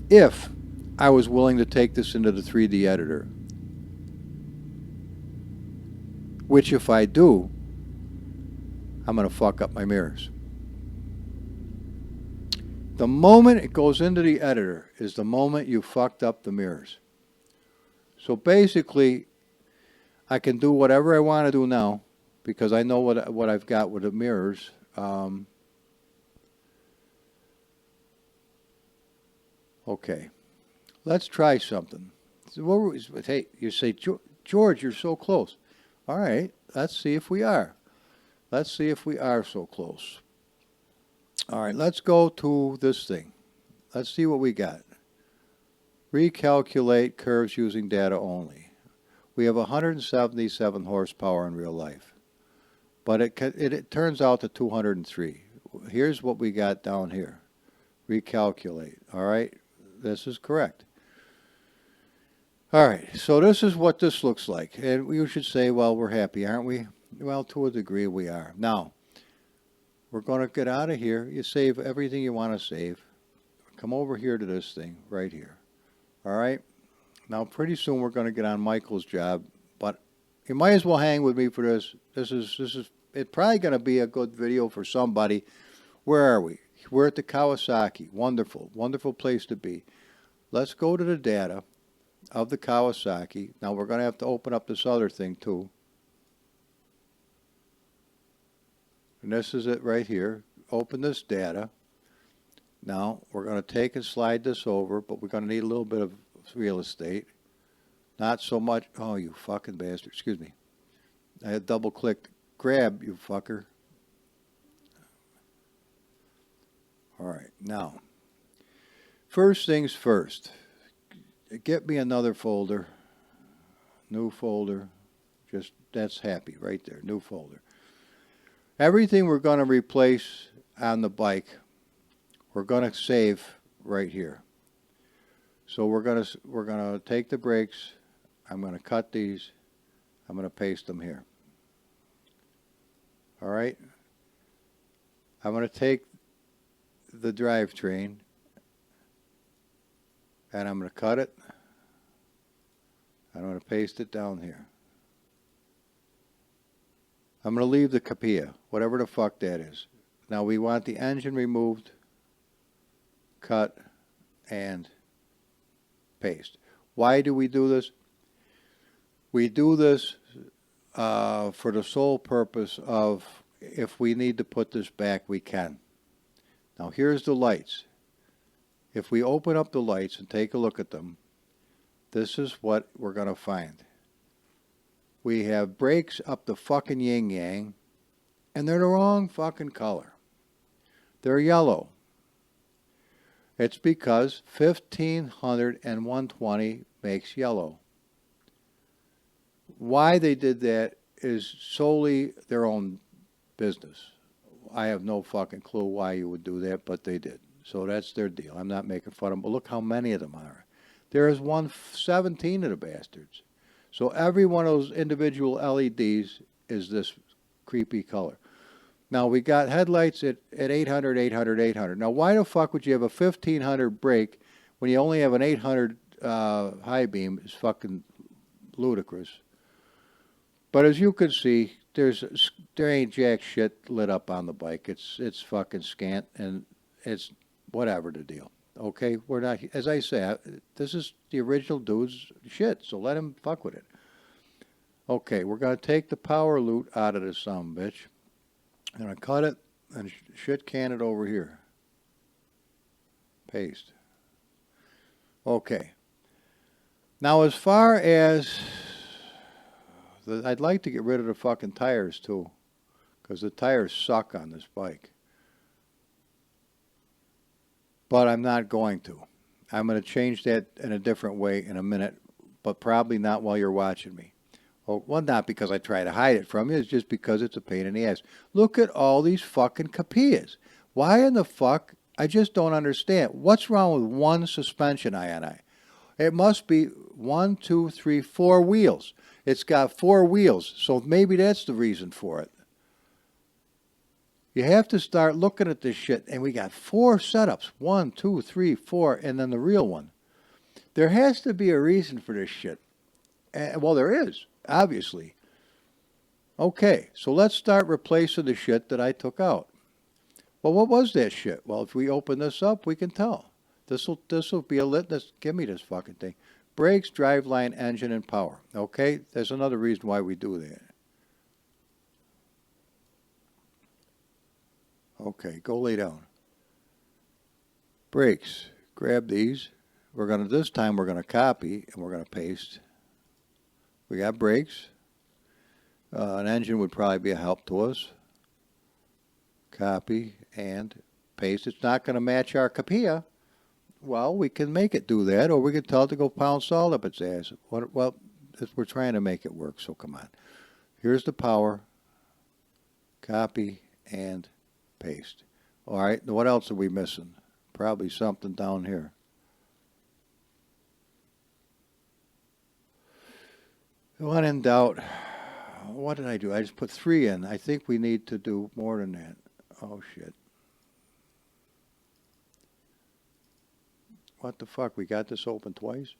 If I was willing to take this into the 3D editor, which if I do, I'm going to fuck up my mirrors. The moment it goes into the editor is the moment you fucked up the mirrors. So basically, I can do whatever I want to do now because I know what I've got with the mirrors. Okay, let's try something. Hey, you say, George, you're so close. All right, let's see if we are. Let's see if we are so close. All right, let's go to this thing. Let's see what we got. Recalculate curves using data only. We have 177 horsepower in real life, but it turns out to 203. Here's what we got down here. Recalculate. All right, this is correct. All right, so this is what this looks like. And you should say, well, we're happy, aren't we? Well, to a degree we are. Now, we're going to get out of here. You save everything you want to save. Come over here to this thing right here. All right? Now, pretty soon we're going to get on Michael's job, but you might as well hang with me for this. This is it's probably going to be a good video for somebody. Where are we? We're at the Kawasaki. Wonderful, wonderful place to be. Let's go to the data. of the Kawasaki. Now we're going to have to open up this other thing too. And this is it right here. Open this data. Now we're going to take and slide this over, but we're going to need a little bit of real estate. Not so much. Oh, you fucking bastard. Excuse me. I had double clicked. Grab, you fucker. All right. Now, first things first. Get me another folder. New folder. Just, that's happy right there. New folder. Everything we're going to replace on the bike, we're going to save right here. So we're going to take the brakes. I'm going to cut these. I'm going to paste them here. All right. I'm going to take the drivetrain and I'm going to cut it. I'm going to paste it down here. I'm going to leave the capilla, whatever the fuck that is. Now we want the engine removed, cut, and paste. Why do we do this? We do this for the sole purpose of if we need to put this back, we can. Now here's the lights. If we open up the lights and take a look at them, this is what we're going to find. We have brakes up the fucking yin-yang, and they're the wrong fucking color. They're yellow. It's because 1500 and 120 makes yellow. Why they did that is solely their own business. I have no fucking clue why you would do that, but they did. So that's their deal. I'm not making fun of them, but look how many of them are. There is 117 of the bastards. So every one of those individual LEDs is this creepy color. Now we got headlights at 800, 800, 800. Now why the fuck would you have a 1500 brake when you only have an 800 high beam? It's fucking ludicrous. But as you can see, there ain't jack shit lit up on the bike. It's fucking scant, and it's whatever the deal. Okay, we're not, as I say, this is the original dude's shit, so let him fuck with it. Okay, we're going to take the power loot out of this bitch. I'm going to cut it and shit can it over here. Paste. Okay. Now as far as, I'd like to get rid of the fucking tires too, because the tires suck on this bike. But I'm not going to. I'm going to change that in a different way in a minute, but probably not while you're watching me. Well, not because I try to hide it from you. It's just because it's a pain in the ass. Look at all these fucking capillas. Why in the fuck? I just don't understand. What's wrong with one suspension INI? It must be 1, 2, 3, 4 wheels. It's got 4 wheels, so maybe that's the reason for it. You have to start looking at this shit, and we got 4 setups. 1, 2, 3, 4, and then the real one. There has to be a reason for this shit. Well, there is, obviously. Okay, so let's start replacing the shit that I took out. Well, what was that shit? Well, if we open this up, we can tell. This'll be a litmus. Give me this fucking thing. Brakes, driveline, engine, and power. Okay, there's another reason why we do that. Okay, go lay down. Brakes. Grab these. This time we're gonna copy and we're gonna paste. We got brakes. An engine would probably be a help to us. Copy and paste. It's not gonna match our capilla. Well, we can make it do that, or we can tell it to go pound salt up its ass. Well, we're trying to make it work, so come on. Here's the power. Copy and paste. All right, what else are we missing? Probably something down here. When in doubt, what did I do? I just put 3 in. I think we need to do more than that. Oh, shit. What the fuck? We got this open twice?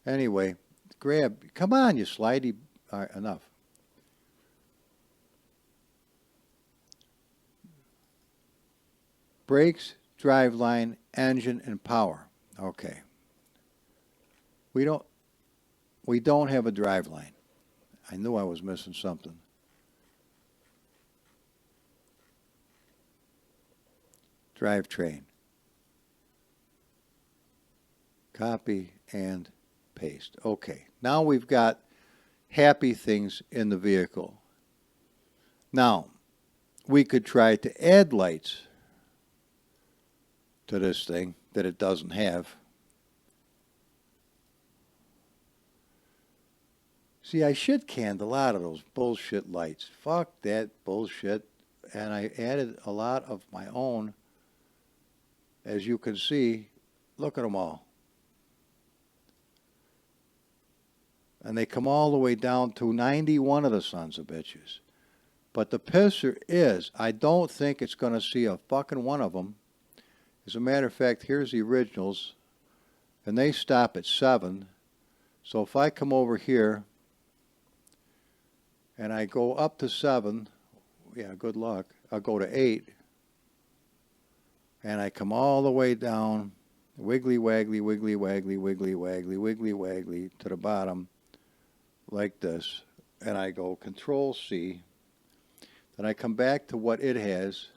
Anyway, grab. Come on, you slidey. All right, enough. Brakes, driveline, engine, and power. Okay. We don't, we don't have a drive line. I knew I was missing something. Drivetrain. Copy and paste. Okay, now we've got happy things in the vehicle. Now, we could try to add lights to this thing that it doesn't have. See, I should candle out of those bullshit lights. Fuck that bullshit. And I added a lot of my own. As you can see, look at them all. And they come all the way down to 91 of the sons of bitches. But the pisser is, I don't think it's going to see a fucking one of them. As a matter of fact, here's the originals. And they stop at 7. So if I come over here and I go up to 7, yeah, good luck. I'll go to 8. And I come all the way down, wiggly waggly, wiggly waggly, wiggly waggly, wiggly waggly to the bottom like this. And I go Control C. Then I come back to what it has,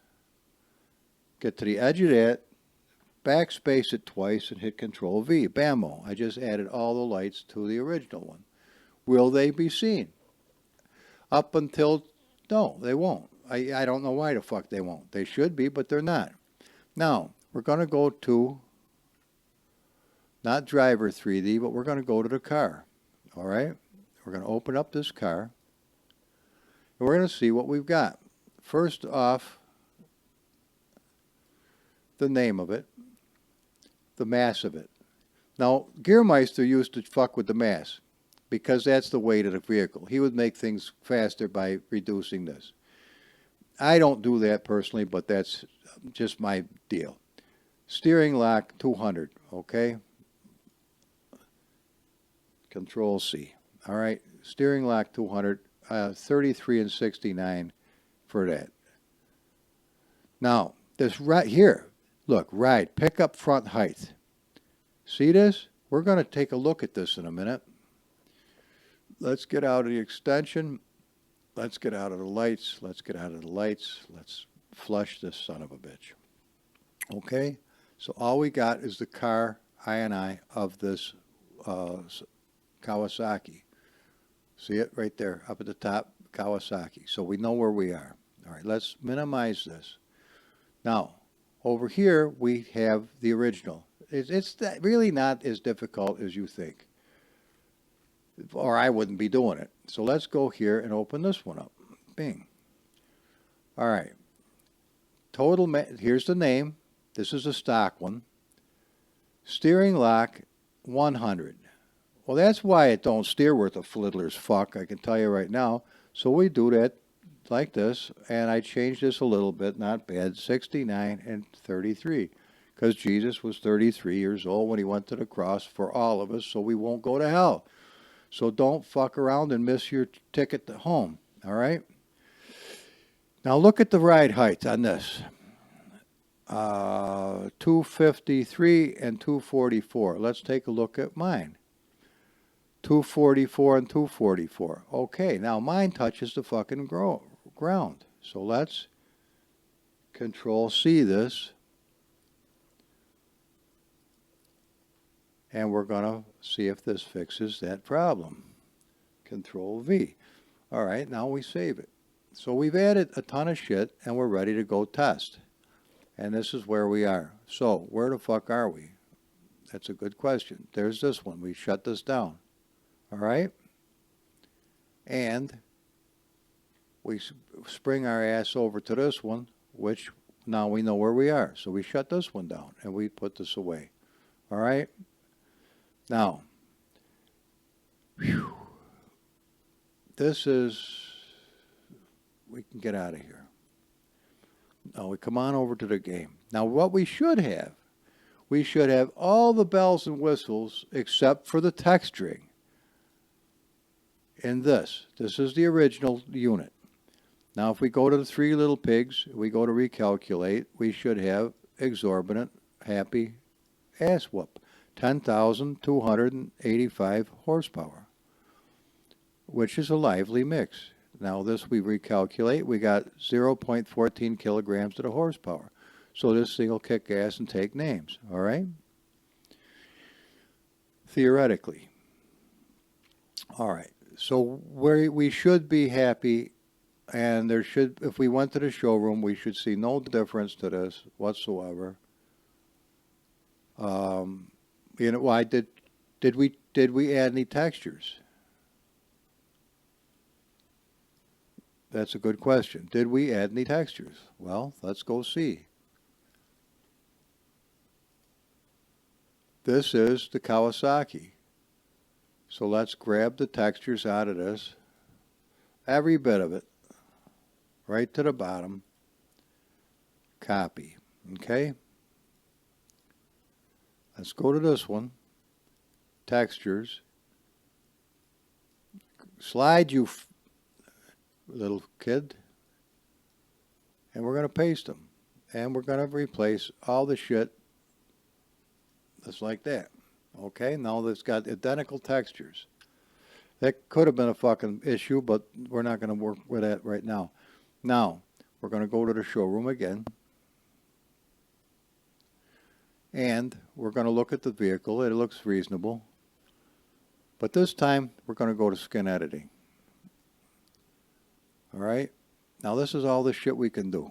get to the edge of that, backspace it twice and hit Control V. Bammo. I just added all the lights to the original one. Will they be seen? Up until, no, they won't. I don't know why the fuck they won't. They should be, but they're not. Now, we're going to go to, not driver 3D, but we're going to go to the car. All right? We're going to open up this car. And we're going to see what we've got. First off, the name of it, the mass of it. Now, Gearmeister used to fuck with the mass because that's the weight of the vehicle. He would make things faster by reducing this. I don't do that personally, but that's just my deal. Steering lock 200, okay? Control C. All right, steering lock 200, 33 and 69 for that. Now, this right here, look, ride, pick up front height. See this? We're going to take a look at this in a minute. Let's get out of the extension. Let's get out of the lights. Let's get out of the lights. Let's flush this son of a bitch. Okay? So all we got is the car INI of this Kawasaki. See it right there up at the top, Kawasaki. So we know where we are. All right, let's minimize this. Now, over here we have the original. It's really not as difficult as you think. Or I wouldn't be doing it. So let's go here and open this one up. Bing. All right. Here's the name. This is a stock one. Steering lock 100. Well, that's why it don't steer worth a fliddler's fuck, I can tell you right now. So we do that like this, and I changed this a little bit, not bad, 69 and 33. Because Jesus was 33 years old when he went to the cross for all of us, so we won't go to hell. So don't fuck around and miss your ticket to home, all right? Now look at the ride height on this. 253 and 244. Let's take a look at mine. 244 and 244. Okay, now mine touches the fucking ground. So let's Control C this. And we're going to see if this fixes that problem. Control V. All right, now we save it. So we've added a ton of shit, and we're ready to go test. And this is where we are. So where the fuck are we? That's a good question. There's this one. We shut this down. All right? And we spring our ass over to this one, which now we know where we are. So we shut this one down, and we put this away. All right? Now, whew, this is, we can get out of here. Now we come on over to the game. Now what we should have all the bells and whistles except for the texturing. In this is the original unit. Now if we go to the three little pigs, we go to recalculate, we should have exorbitant, happy ass whoop. 10,285 horsepower. which is a lively mix. Now this we recalculate, we got 0.14 kilograms to the horsepower. So this thing will kick ass and take names, all right? Theoretically. All right, so we should be happy, and there should, if we went to the showroom, we should see no difference to this whatsoever. You know, why did we add any textures? That's a good question. Did we add any textures? Well, let's go see. This is the Kawasaki. So let's grab the textures out of this. Every bit of it. Right to the bottom. Copy. Okay? Let's go to this one. Textures. Slide, you little kid. And we're going to paste them. And we're going to replace all the shit just like that. Okay, now it's got identical textures. That could have been a fucking issue, but we're not going to work with that right now. Now, we're going to go to the showroom again. And we're going to look at the vehicle. It looks reasonable. But this time, we're going to go to skin editing. All right? Now, this is all the shit we can do.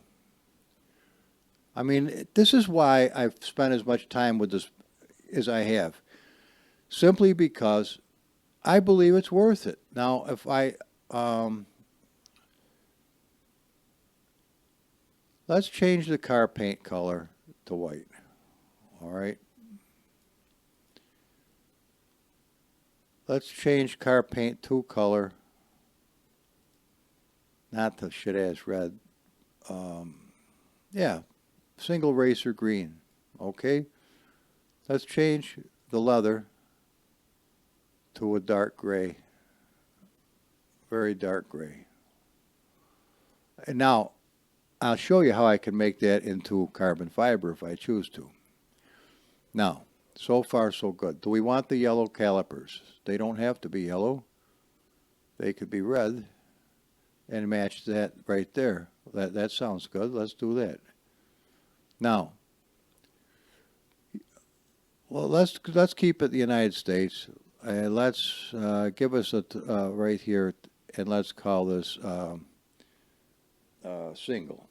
I mean, this is why I've spent as much time with this as I have. Simply because I believe it's worth it. Now, if let's change the car paint color to white. All right. Let's change car paint to color. Not the shit ass red. Yeah, single racer green. Okay. Let's change the leather to a dark gray. Very dark gray. And now, I'll show you how I can make that into carbon fiber if I choose to. Now, so far so good. Do we want the yellow calipers? They don't have to be yellow. They could be red and match that right there. That sounds good. Let's do that. Now, well, let's keep it the United States. And let's give us a right here, and let's call this single.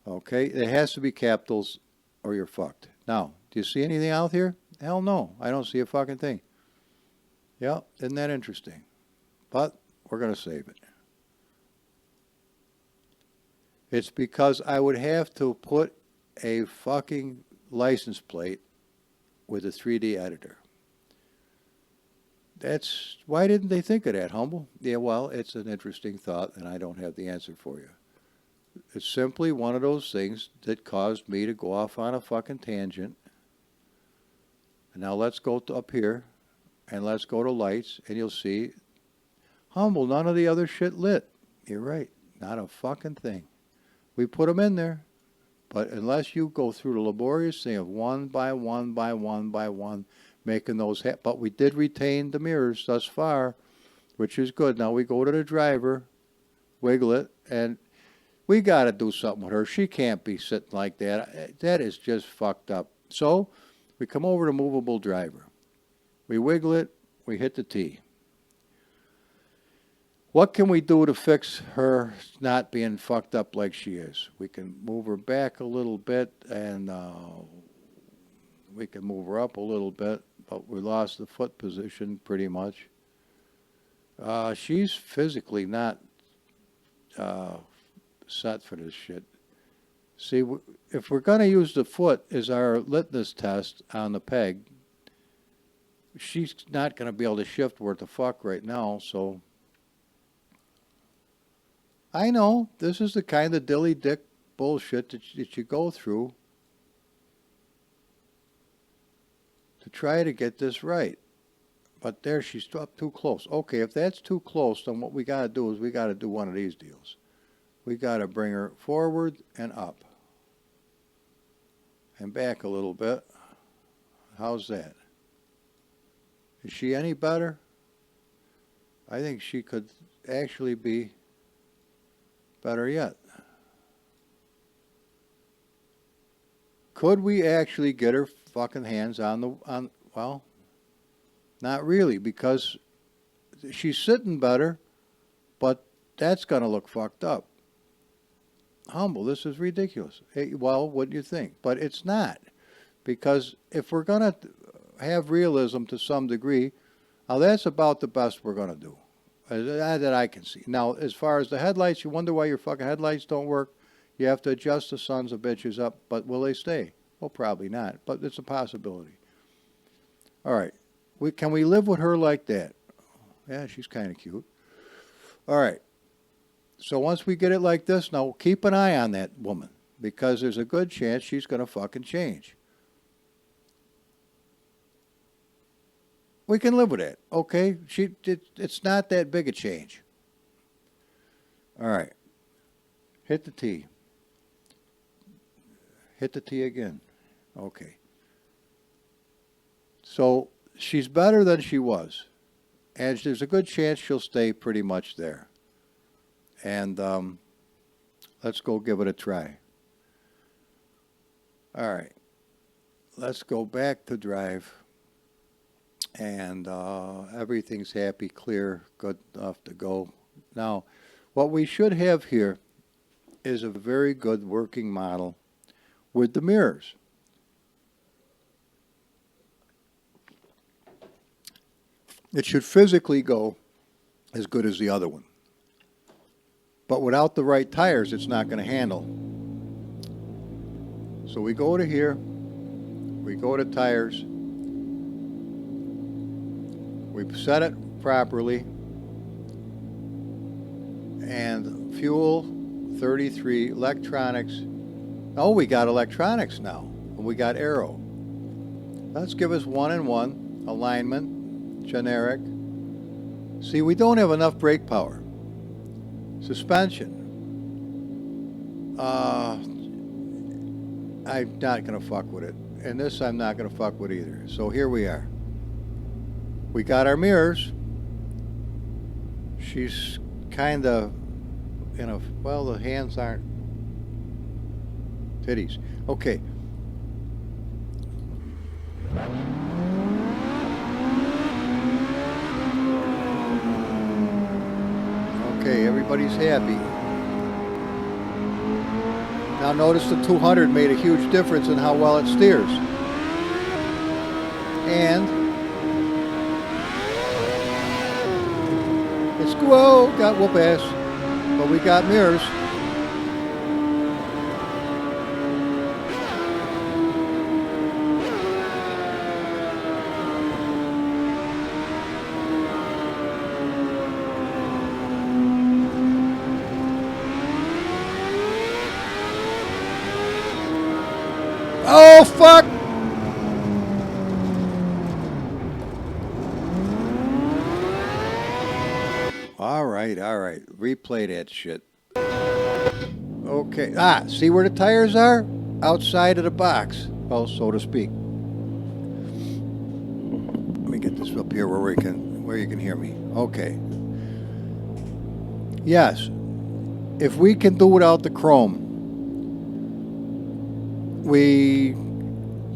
Okay, it has to be capitals or you're fucked. Now, do you see anything out here? Hell no, I don't see a fucking thing. Yeah, isn't that interesting? But we're going to save it. It's because I would have to put a fucking license plate with a 3D editor. That's, why didn't they think of that, Humble? Yeah, well, it's an interesting thought, and I don't have the answer for you. It's simply one of those things that caused me to go off on a fucking tangent. And now let's go up here, and let's go to lights, and you'll see, Humble, none of the other shit lit. You're right, not a fucking thing. We put them in there, but unless you go through the laborious thing of one by one by one by one, making those, but we did retain the mirrors thus far, which is good. Now we go to the driver, wiggle it, and we got to do something with her. She can't be sitting like that. That is just fucked up. So we come over to movable driver. We wiggle it, we hit the T. What can we do to fix her not being fucked up like she is? We can move her back a little bit, and we can move her up a little bit, but we lost the foot position pretty much. She's physically not set for this shit. See, if we're going to use the foot as our litmus test on the peg, she's not going to be able to shift worth the fuck right now, so... I know, this is the kind of dilly-dick bullshit that you go through to try to get this right. But there, she's up too close. Okay, if that's too close, then what we got to do is we got to do one of these deals. We got to bring her forward and up. And back a little bit. How's that? Is she any better? I think she could actually be better yet. Could we actually get her fucking hands on well, not really, because she's sitting better, but that's going to look fucked up. Humble, this is ridiculous. Hey, well, what do you think? But it's not, because if we're going to have realism to some degree, now that's about the best we're going to do, that I can see. Now, as far as the headlights, you wonder why your fucking headlights don't work. You have to adjust the sons of bitches up, but will they stay? Well, probably not, but it's a possibility. All right. Can we live with her like that? Yeah, she's kind of cute. All right. So once we get it like this, now keep an eye on that woman, because there's a good chance she's going to fucking change. We can live with that, okay? It's not that big a change. All right. Hit the T. Hit the T again. Okay. So she's better than she was. And there's a good chance she'll stay pretty much there. And let's go give it a try. All right. Let's go back to drive. And everything's happy, clear, good enough to go. Now, what we should have here is a very good working model with the mirrors. It should physically go as good as the other one. But without the right tires, it's not going to handle. So we go to here. We go to tires. We set it properly. And fuel, 33, electronics. Oh, we got electronics now. And we got aero. Let's give us 1-in-1, alignment. Generic. See, we don't have enough brake power. Suspension. I'm not going to fuck with it. And this I'm not going to fuck with either. So here we are. We got our mirrors. She's kind of, well, the hands aren't titties. Okay. Okay, everybody's happy. Now notice the 200 made a huge difference in how well it steers. And it's, whoa, got whoop ass. But we got mirrors. Oh, fuck! All right. Replay that shit. Okay. See where the tires are? Outside of the box, well, so to speak. Let me get this up here where you can hear me. Okay. Yes. If we can do without the chrome, we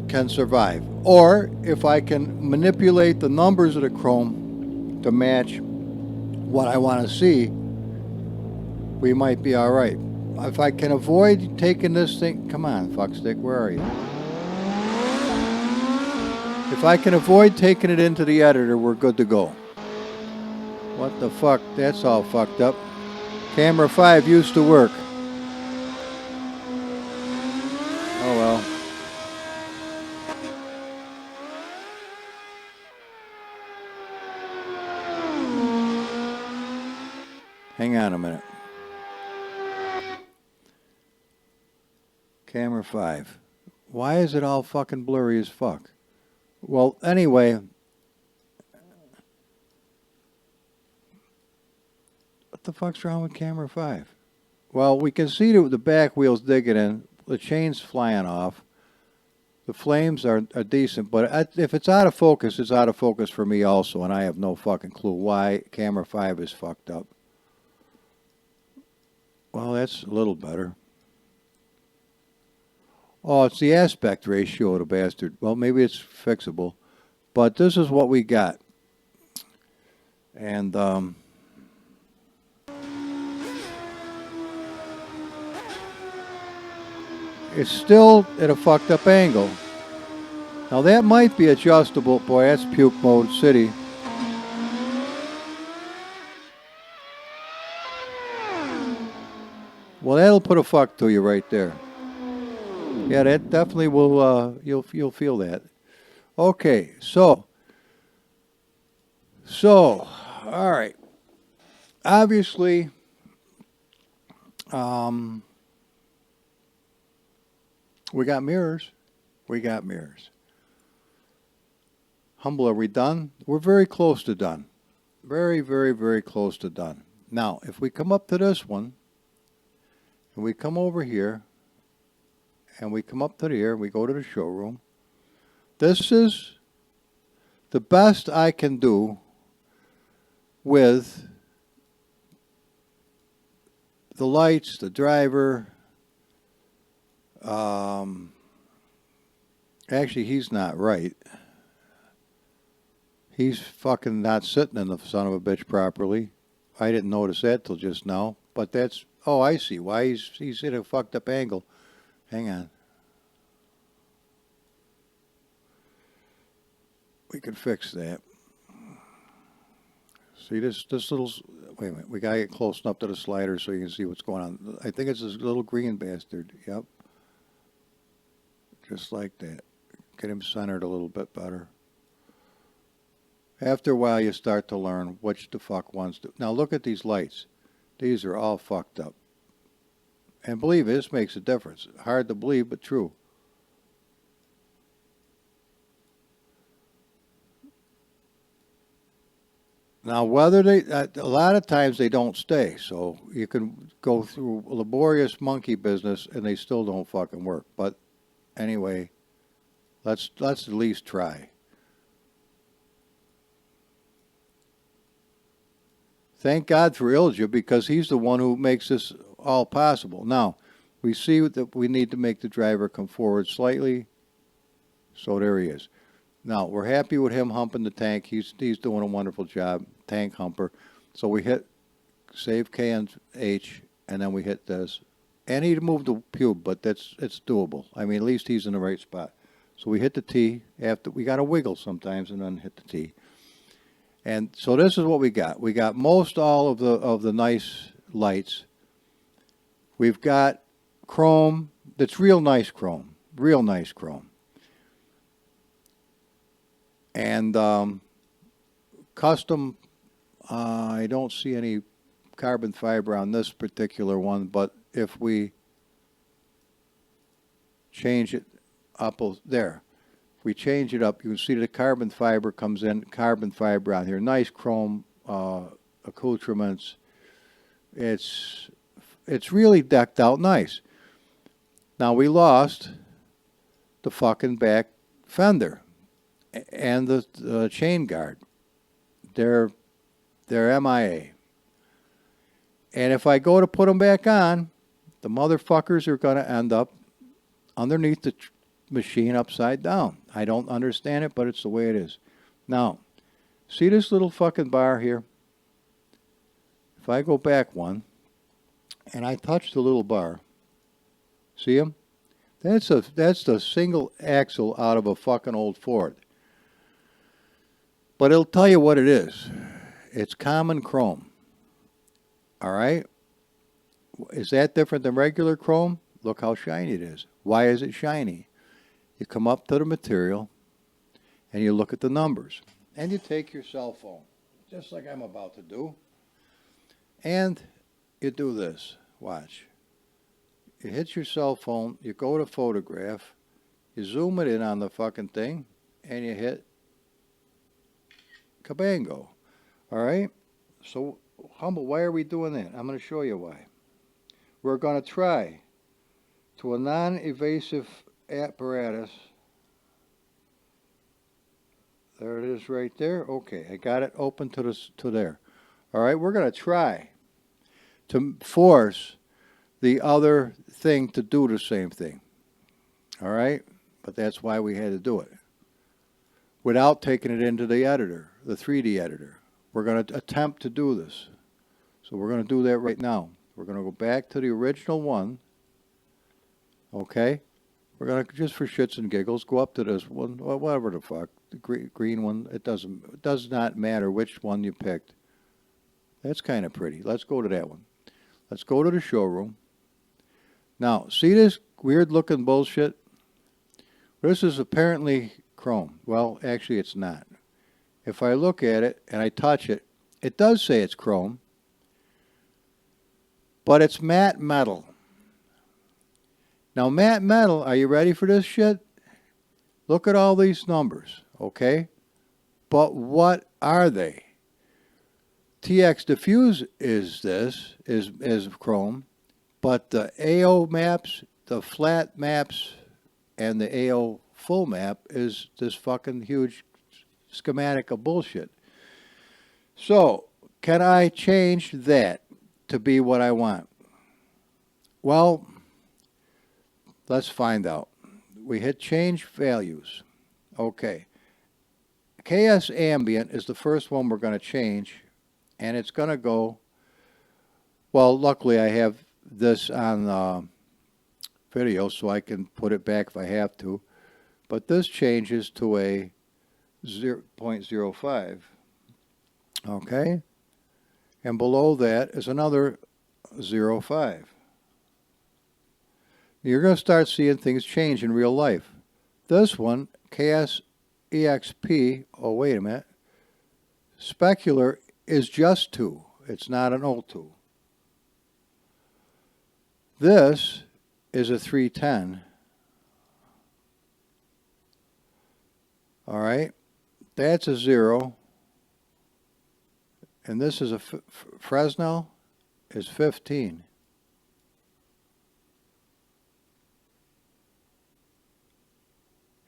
can survive. Or if I can manipulate the numbers of the chrome to match what I want to see, we might be all right. If I can avoid taking this thing, come on, fuckstick, where are you? If I can avoid taking it into the editor, we're good to go. What the fuck? That's all fucked up. Camera 5 used to work. Oh well. Hang on a minute. Camera 5. Why is it all fucking blurry as fuck? Well, anyway. What the fuck's wrong with camera 5? Well, we can see the back wheels digging in. The chain's flying off. The flames are decent, but if it's out of focus, it's out of focus for me also, and I have no fucking clue why camera 5 is fucked up. Well, that's a little better. Oh, it's the aspect ratio of the bastard. Well, maybe it's fixable, but this is what we got. And, it's still at a fucked up angle. Now that might be adjustable. Boy, that's puke mode city. Well, that'll put a fuck to you right there. Yeah, that definitely will, you'll feel that. Okay, so, all right. Obviously, we got mirrors. We got mirrors. Humble, are we done? We're very close to done. Very, very, very close to done. Now, if we come up to this one, and we come over here, and we come up to here, we go to the showroom. This is the best I can do with the lights, the driver. Actually, he's not right. He's fucking not sitting in the son of a bitch properly. I didn't notice that till just now. But that's, oh, I see why he's in a fucked up angle. Hang on. We can fix that. See this little, wait a minute, we gotta get close enough to the slider so you can see what's going on. I think it's this little green bastard, yep. Just like that. Get him centered a little bit better. After a while you start to learn which the fuck ones to. Now look at these lights. These are all fucked up. And believe me, this makes a difference. Hard to believe, but true. Now, whether they, a lot of times they don't stay, so you can go through laborious monkey business and they still don't fucking work. But anyway, let's at least try. Thank God for Ilja, because he's the one who makes this all possible. Now, we see that we need to make the driver come forward slightly. So there he is. Now, we're happy with him humping the tank. He's doing a wonderful job, tank humper. So we hit save K and H, and then we hit this. And he moved the pube, but it's doable. I mean, at least he's in the right spot. So we hit the T. After we got to wiggle sometimes and then hit the T. And so this is what we got. We got most all of the nice lights. We've got chrome. That's real nice chrome. Real nice chrome. And custom, I don't see any carbon fiber on this particular one, but if we change it up there, if we change it up, you can see the carbon fiber comes in, carbon fiber on here. Nice chrome accoutrements. It's really decked out nice. Now we lost the fucking back fender and the chain guard. They're MIA. And if I go to put them back on, the motherfuckers are going to end up underneath the machine upside down. I don't understand it, but it's the way it is. Now, see this little fucking bar here? If I go back one, and I touch the little bar, see him? That's the single axle out of a fucking old Ford. But it'll tell you what it is. It's common chrome. All right? Is that different than regular chrome? Look how shiny it is. Why is it shiny? You come up to the material and you look at the numbers. And you take your cell phone, just like I'm about to do, and you do this. Watch. You hit your cell phone, you go to photograph, you zoom it in on the fucking thing, and you hit Cabango. All right? So, Humble, why are we doing that? I'm going to show you why. We're going to try to a non-evasive apparatus There it is right there. Okay, I got it open to there. All right, we're going to try to force the other thing to do the same thing. All right? But that's why we had to do it. Without taking it into the editor, the 3D editor. We're going to attempt to do this. So we're going to do that right now. We're going to go back to the original one. Okay? We're going to, just for shits and giggles, go up to this one, whatever the fuck, the green one. It does not matter which one you picked. That's kind of pretty. Let's go to that one. Let's go to the showroom. Now, see this weird looking bullshit? This is apparently chrome. Well, actually it's not. If I look at it and I touch it, it does say it's chrome, but it's matte metal. Now, matte metal, are you ready for this shit? Look at all these numbers, okay? But what are they? TX diffuse is chrome, but the AO maps, the flat maps, and the AO full map is this fucking huge schematic of bullshit. So, can I change that to be what I want? Well, let's find out. We hit change values. Okay. KS ambient is the first one we're going to change, and it's going to go, well, luckily I have this on video so I can put it back if I have to, but this changes to a 0.05. Okay. And below that is another 0.5. You're going to start seeing things change in real life. This one, KSEXP, oh wait a minute, specular is just 2. It's not an O2. This is a 310. All right, that's a 0. And this is a Fresnel is 15.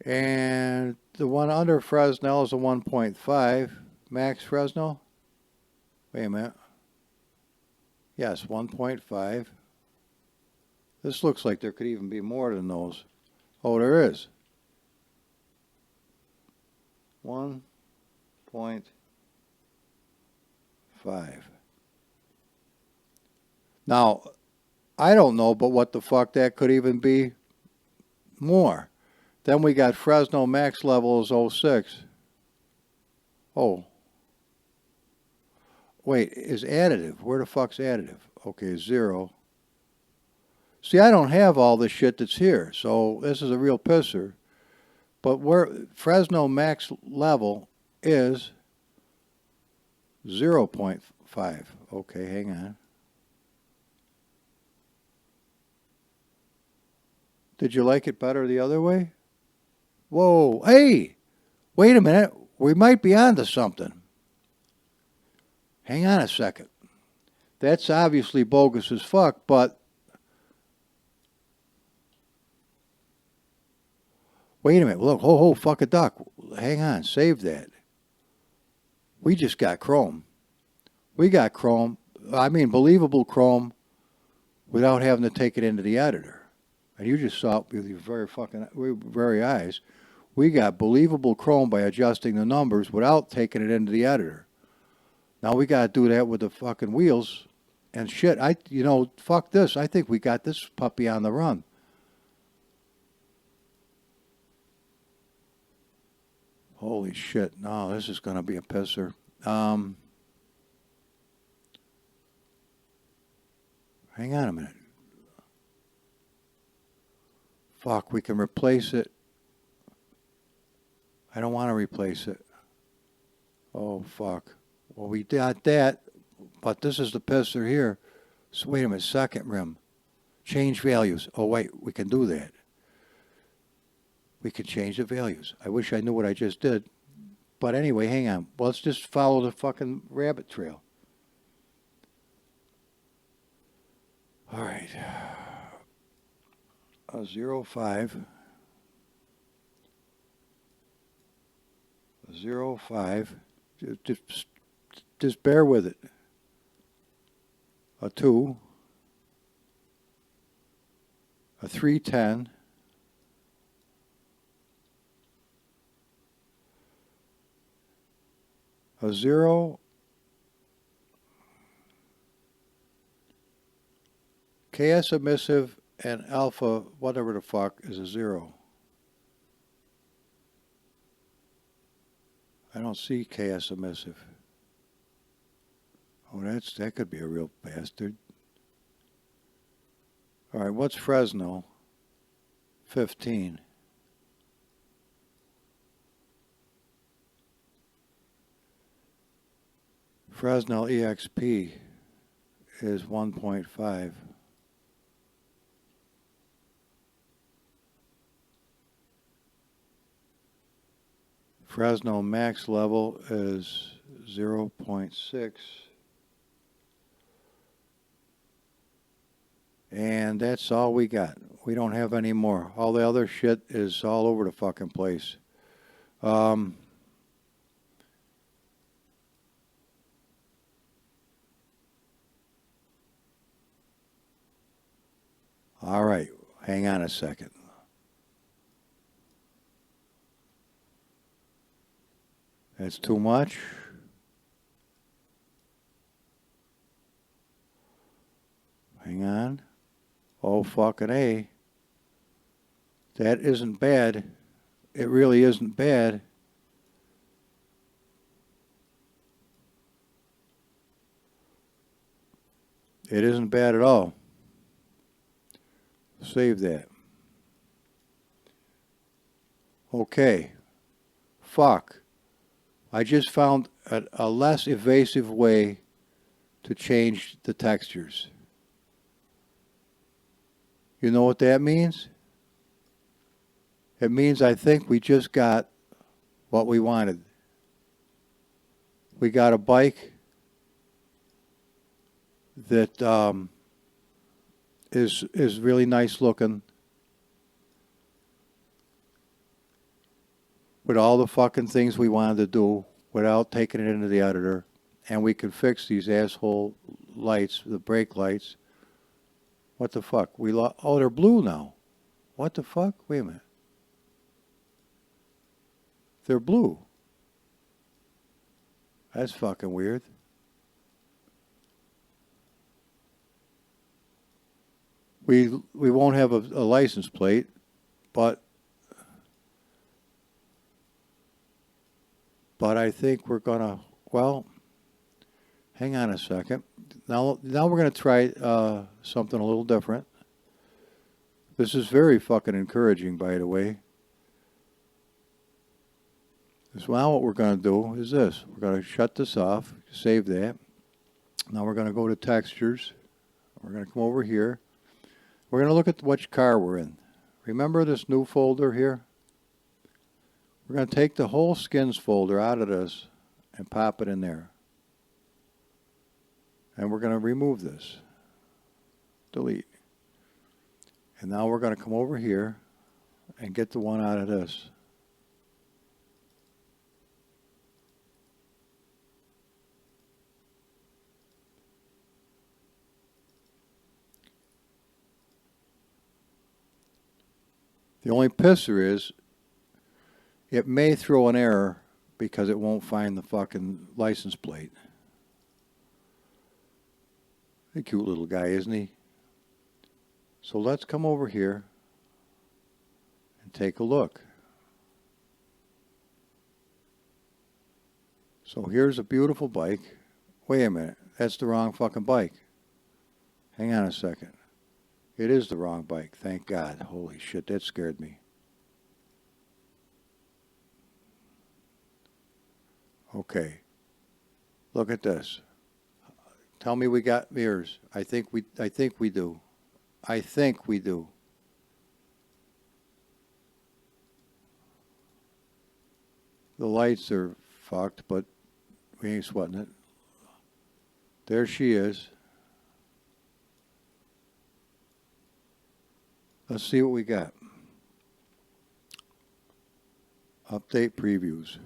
And the one under Fresnel is a 1.5. Max Fresnel. Wait a minute. Yes, 1.5. This looks like there could even be more than those. Oh, there is. 1.5. Now, I don't know, but what the fuck that could even be more. Then we got Fresnel max level is 06. Oh. Wait, is additive. Where the fuck's additive? Okay, 0. See, I don't have all this shit that's here, so this is a real pisser. But where Fresnel max level is 0.5. Okay, hang on. Did you like it better the other way? Whoa, hey, wait a minute. We might be onto something. Hang on a second. That's obviously bogus as fuck, but wait a minute. Look, ho, fuck a duck. Hang on, save that. We just got chrome. We got chrome. I mean, believable chrome without having to take it into the editor. And you just saw it with your very eyes. We got believable chrome by adjusting the numbers without taking it into the editor. Now we got to do that with the fucking wheels and shit. Fuck this. I think we got this puppy on the run. Holy shit. No, this is going to be a pisser. Hang on a minute. Fuck, we can replace it. I don't want to replace it. Oh, fuck. Well, we got that, but this is the pisser here. So wait a minute, second rim. Change values. Oh, wait, we can do that. We can change the values. I wish I knew what I just did. But anyway, hang on. Well, let's just follow the fucking rabbit trail. All right. A 0.5. A 0.5. Just bear with it. A 2. A 3.10. A 0. KS emissive and alpha, whatever the fuck, is a 0. I don't see KS emissive. Oh, that could be a real bastard. All right, what's Fresno? 15. Fresnel EXP is 1.5. Fresnel max level is 0.6. And that's all we got. We don't have any more. All the other shit is all over the fucking place. All right, hang on a second. That's too much. Hang on. Oh, fucking A. That isn't bad. It really isn't bad. It isn't bad at all. Save that. Okay. Fuck. I just found a less evasive way to change the textures. You know what that means? It means I think we just got what we wanted. We got a bike that is really nice looking, with all the fucking things we wanted to do without taking it into the editor, and we could fix these asshole lights, the brake lights. What the fuck? Oh, they're blue now. What the fuck? Wait a minute. They're blue. That's fucking weird. We won't have a license plate, but I think we're gonna, well, hang on a second. Now we're gonna try something a little different. This is very fucking encouraging, by the way. So now what we're gonna do is this. We're gonna shut this off, save that. Now we're gonna go to textures. We're gonna come over here. We're gonna look at which car we're in. Remember this new folder here? We're going to take the whole skins folder out of this and pop it in there. And we're going to remove this. Delete. And now we're going to come over here and get the one out of this. The only pisser is it may throw an error because it won't find the fucking license plate. A cute little guy, isn't he? So let's come over here and take a look. So here's a beautiful bike. Wait a minute, that's the wrong fucking bike. Hang on a second. It is the wrong bike, thank God. Holy shit, that scared me. Okay, look at this. Tell me we got mirrors. I think we do. I think we do. The lights are fucked, but we ain't sweating it. There she is. Let's see what we got. Update previews.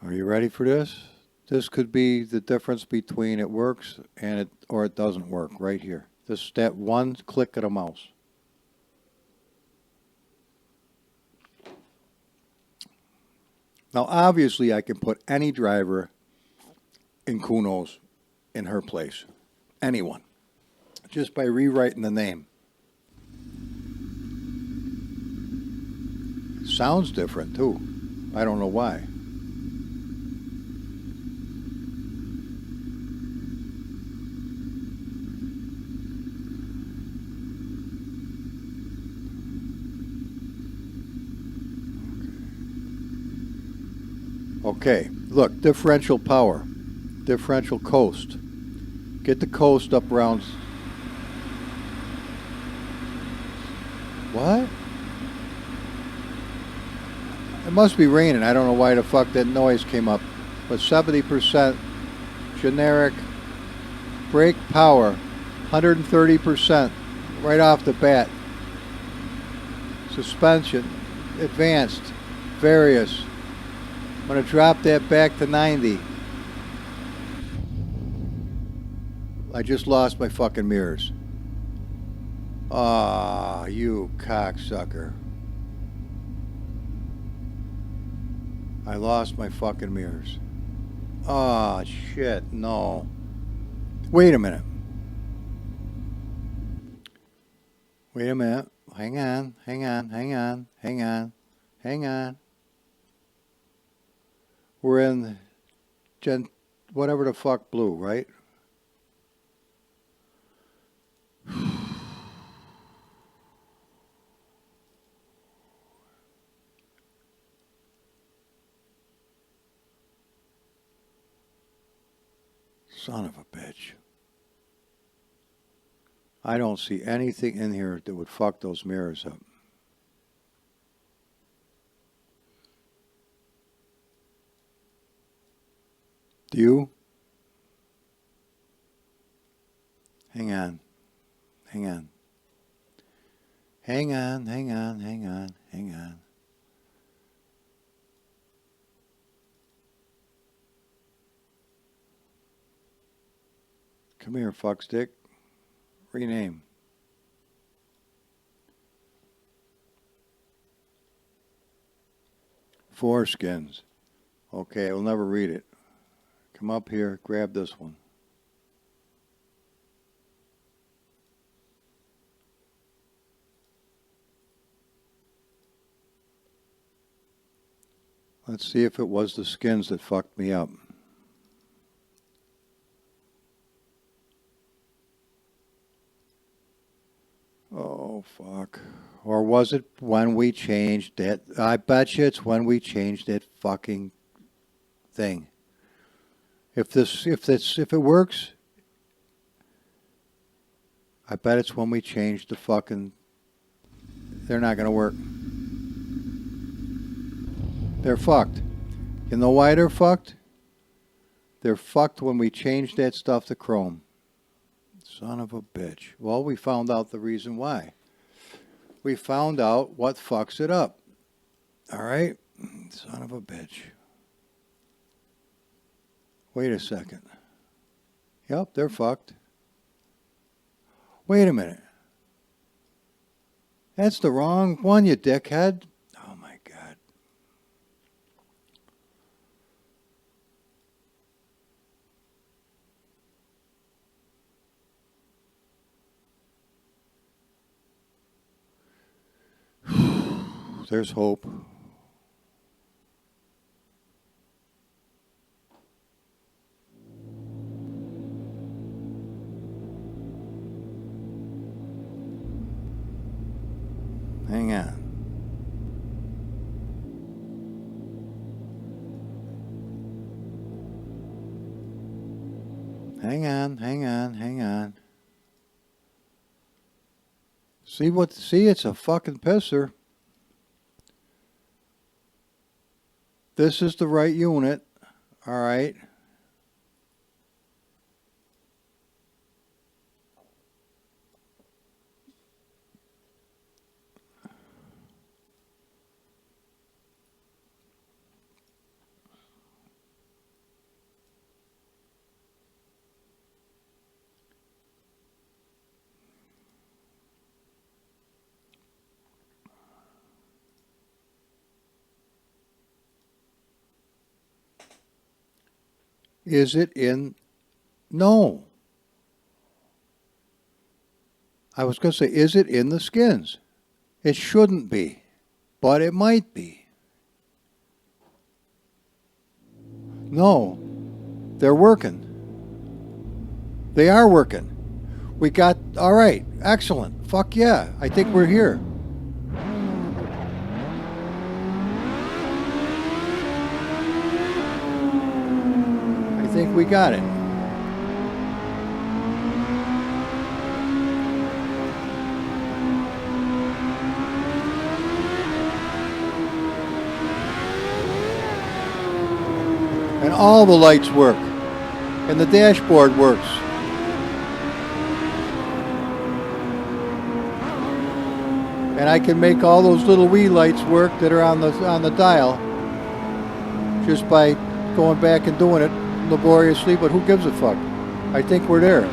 Are you ready for this? This could be the difference between it works and or it doesn't work right here. That one click of the mouse. Now obviously I can put any driver in Kuno's in her place. Anyone. Just by rewriting the name. It sounds different too. I don't know why. Okay, look, differential power, differential coast. Get the coast up around. What? It must be raining. I don't know why the fuck that noise came up. But 70% generic brake power, 130% right off the bat. Suspension, advanced, various. I'm going to drop that back to 90. I just lost my fucking mirrors. Ah, you cocksucker. I lost my fucking mirrors. Ah, shit, no. Wait a minute. Wait a minute. Hang on, hang on, hang on, hang on, hang on. We're in Gen, whatever the fuck blue, right? Son of a bitch. I don't see anything in here that would fuck those mirrors up. Do you? Hang on. Hang on. Hang on, hang on, hang on, hang on. Come here, fuckstick. Rename. Foreskins. Okay, I'll never read it. Come up here, grab this one. Let's see if it was the skins that fucked me up. Oh, fuck. Or was it when we changed that? I bet you it's when we changed that fucking thing. If it works, I bet it's when we changed the fucking. They're not gonna work. They're fucked. You know why they're fucked? They're fucked when we changed that stuff to Chrome. Son of a bitch. Well, we found out the reason why. We found out what fucks it up. All right? Son of a bitch. Wait a second. Yep, they're fucked. Wait a minute. That's the wrong one, you dickhead. Oh my God. There's hope. Hang on. Hang on, hang on, hang on. See, it's a fucking pisser. This is the right unit. All right. Is it in? No. I was going to say, is it in the skins? It shouldn't be, but it might be. No, they're working. They are working. We got, all right, excellent. Fuck yeah, I think we're here. I think we got it. And all the lights work. And the dashboard works. And I can make all those little wee lights work that are on the dial just by going back and doing it laboriously, but who gives a fuck? I think we're there.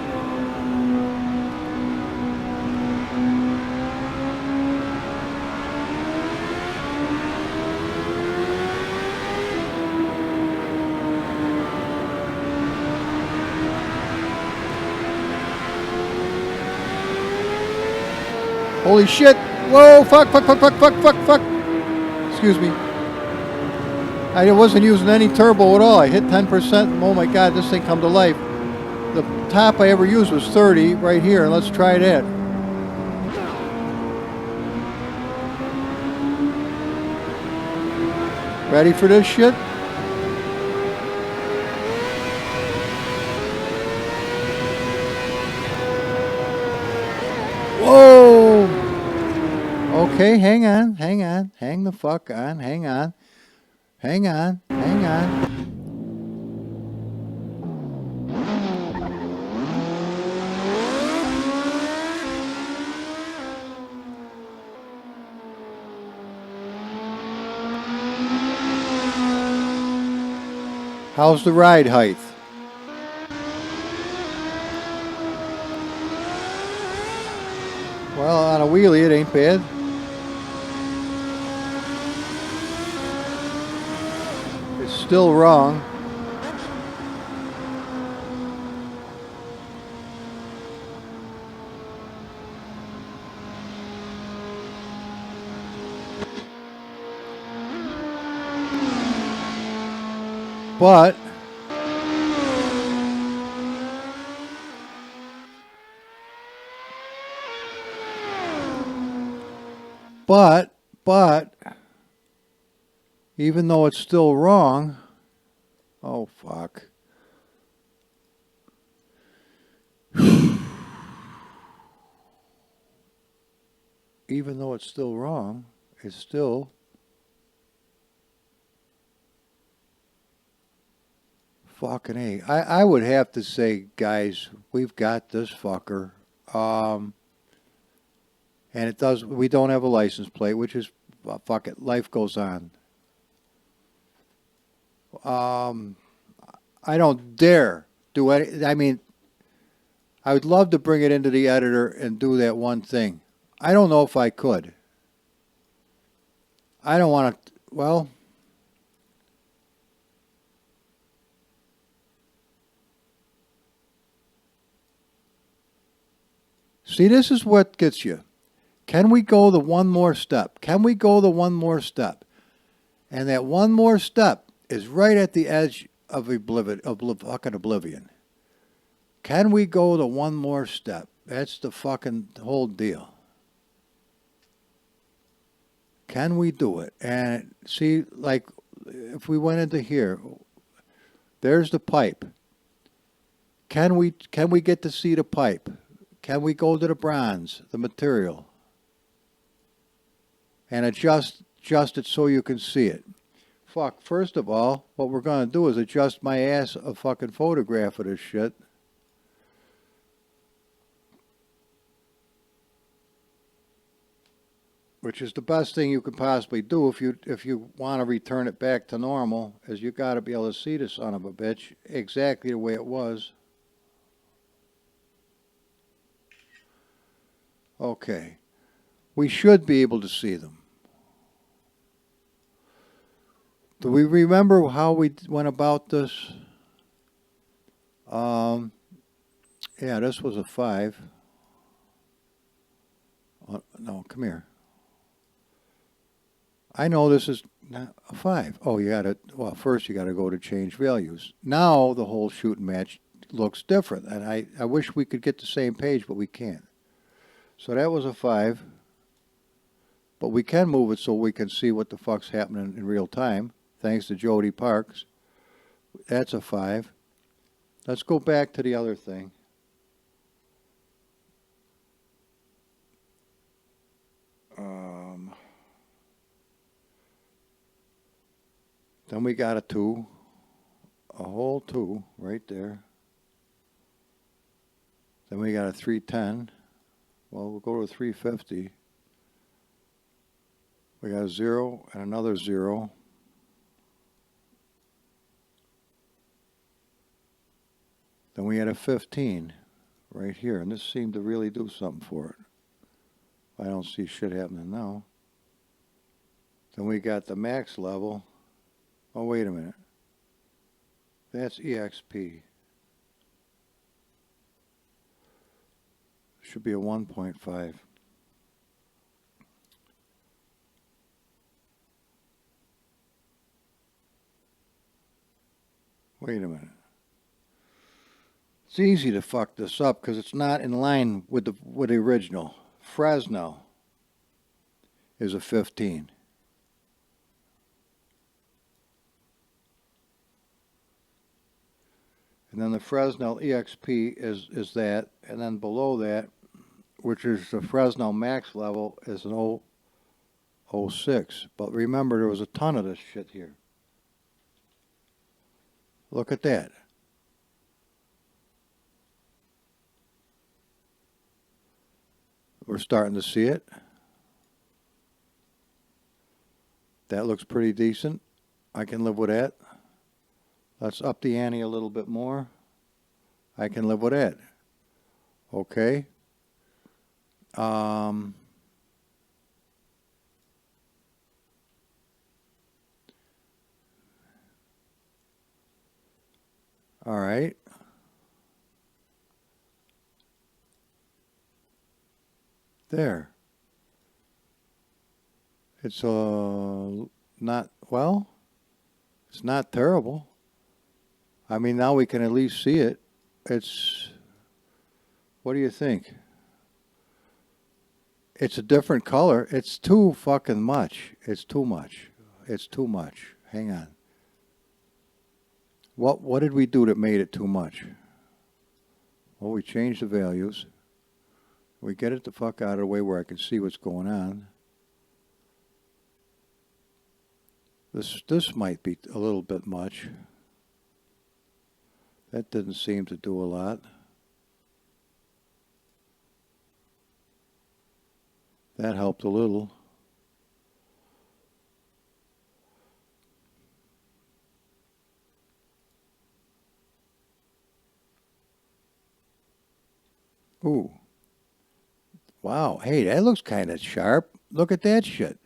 Holy shit! Whoa! Fuck! Fuck! Fuck! Fuck! Fuck! Fuck! Fuck! Excuse me. I wasn't using any turbo at all. I hit 10%. Oh my god, this thing come to life. The top I ever used was 30 right here. Let's try that. Ready for this shit? Whoa! Okay, hang on, hang on, hang the fuck on, hang on, hang on, hang on. How's the ride height? Well, on a wheelie it ain't bad. It's still wrong. But even though it's still wrong, oh fuck. Even though it's still wrong, it's still fucking A. I would have to say, guys, we've got this fucker. And it does, we don't have a license plate, which is, fuck it, life goes on. I don't dare do any, I mean, I would love to bring it into the editor and do that one thing. I don't know if I could. I don't want to, well, see, this is what gets you. Can we go the one more step? Can we go the one more step? And that one more step is right at the edge of fucking oblivion. Can we go the one more step? That's the fucking whole deal. Can we do it? And see, like, if we went into here, there's the pipe. Can we get to see the pipe? Can we go to the bronze, the material, and adjust it so you can see it? Fuck, first of all, what we're going to do is adjust my ass a fucking photograph of this shit. Which is the best thing you could possibly do if you want to return it back to normal, is you got to be able to see the son of a bitch exactly the way it was. Okay. We should be able to see them. Do we remember how we went about this? Yeah, this was a 5. No, come here. I know this is not a 5. Oh, well, first you gotta go to change values. Now the whole shoot and match looks different, and I wish we could get the same page, but we can't. So that was a 5. But we can move it so we can see what the fuck's happening in real time, thanks to Jody Parks. That's a 5. Let's go back to the other thing. Then we got a 2, a whole 2 right there. Then we got a 310. Well, we'll go to 350. We got a 0 and another 0. Then we had a 15 right here, and this seemed to really do something for it. I don't see shit happening now. Then we got the max level. Oh, wait a minute. That's EXP. Should be a 1.5. Wait a minute. It's easy to fuck this up because it's not in line with the original. Fresnel is a 15. And then the Fresnel EXP is that, and then below that, which is the Fresnel max level, is an 006. But remember, there was a ton of this shit here. Look at that. We're starting to see it. That looks pretty decent. I can live with that. Let's up the ante a little bit more. I can live with that. Okay. All right. There. It's not, well, it's not terrible. I mean, now we can at least see it. It's, what do you think? It's a different color. It's too fucking much. It's too much. It's too much. Hang on. What did we do that made it too much? Well, we changed the values. We get it the fuck out of the way where I can see what's going on. This might be a little bit much. That didn't seem to do a lot. That helped a little. Ooh. Wow. Hey, that looks kind of sharp. Look at that shit.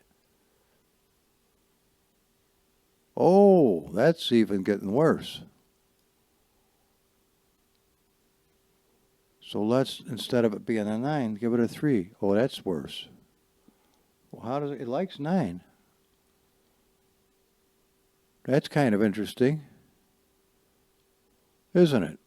Oh, that's even getting worse. So let's, instead of it being a 9, give it a 3. Oh, that's worse. Well, how does it likes 9. That's kind of interesting, isn't it?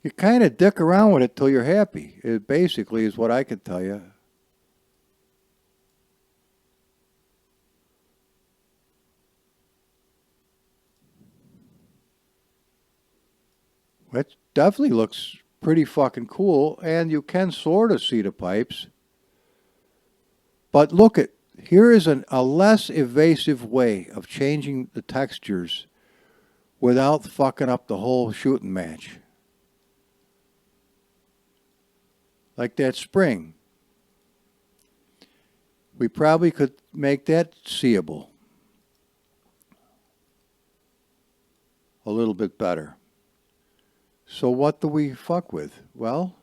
You kind of dick around with it till you're happy. It basically is what I could tell you. It definitely looks pretty fucking cool, and you can sort of see the pipes. But look at, here is a less evasive way of changing the textures without fucking up the whole shooting match. Like that spring. We probably could make that seeable. a little bit better. So what do we fuck with? Well,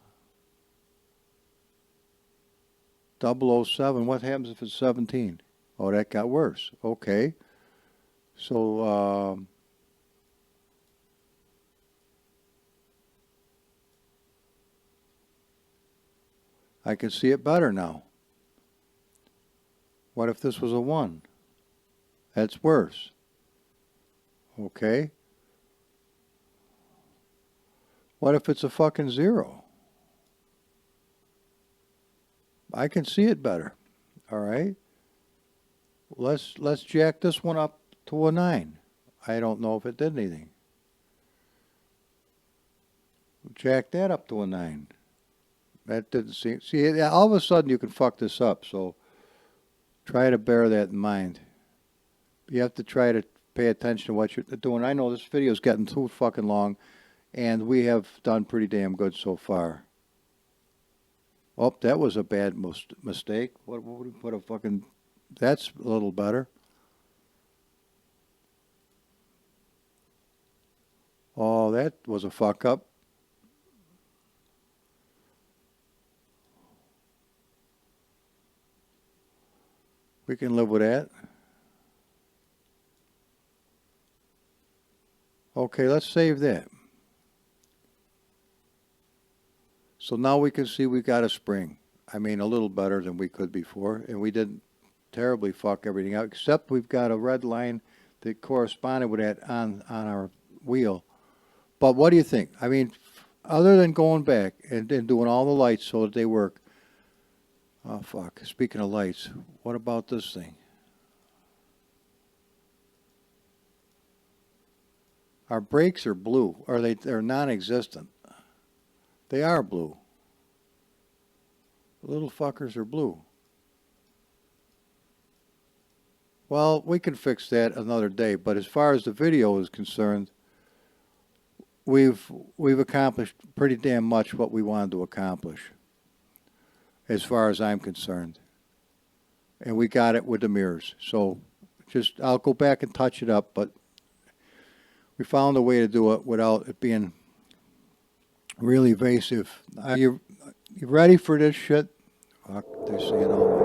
007, what happens if it's 17? Oh, that got worse. Okay. So, I can see it better now. What if this was a 1? That's worse. Okay. What if it's a fucking 0? I can see it better. All right. Let's jack this one up to a 9. I don't know if it did anything. Jack that up to a 9. That didn't seem... See, all of a sudden you can fuck this up, so try to bear that in mind. You have to try to pay attention to what you're doing. I know this video is getting too fucking long, and we have done pretty damn good so far. Oh, that was a bad mistake. What would we put a fucking... That's a little better. Oh, that was a fuck up. We can live with that. Okay, let's save that. So now we can see we got a spring. I mean, a little better than we could before, and we didn't terribly fuck everything out, except we've got a red line that corresponded with that on our wheel. But what do you think? I mean, other than going back and doing all the lights so that they work. Oh, fuck. Speaking of lights, what about this thing? Our brakes are blue, or they're non-existent. They are blue. The little fuckers are blue. Well, we can fix that another day, but as far as the video is concerned, we've accomplished pretty damn much what we wanted to accomplish, as far as I'm concerned. And we got it with the mirrors. So I'll go back and touch it up, but we found a way to do it without it being really evasive. You ready for this shit? Fuck, they're saying, oh my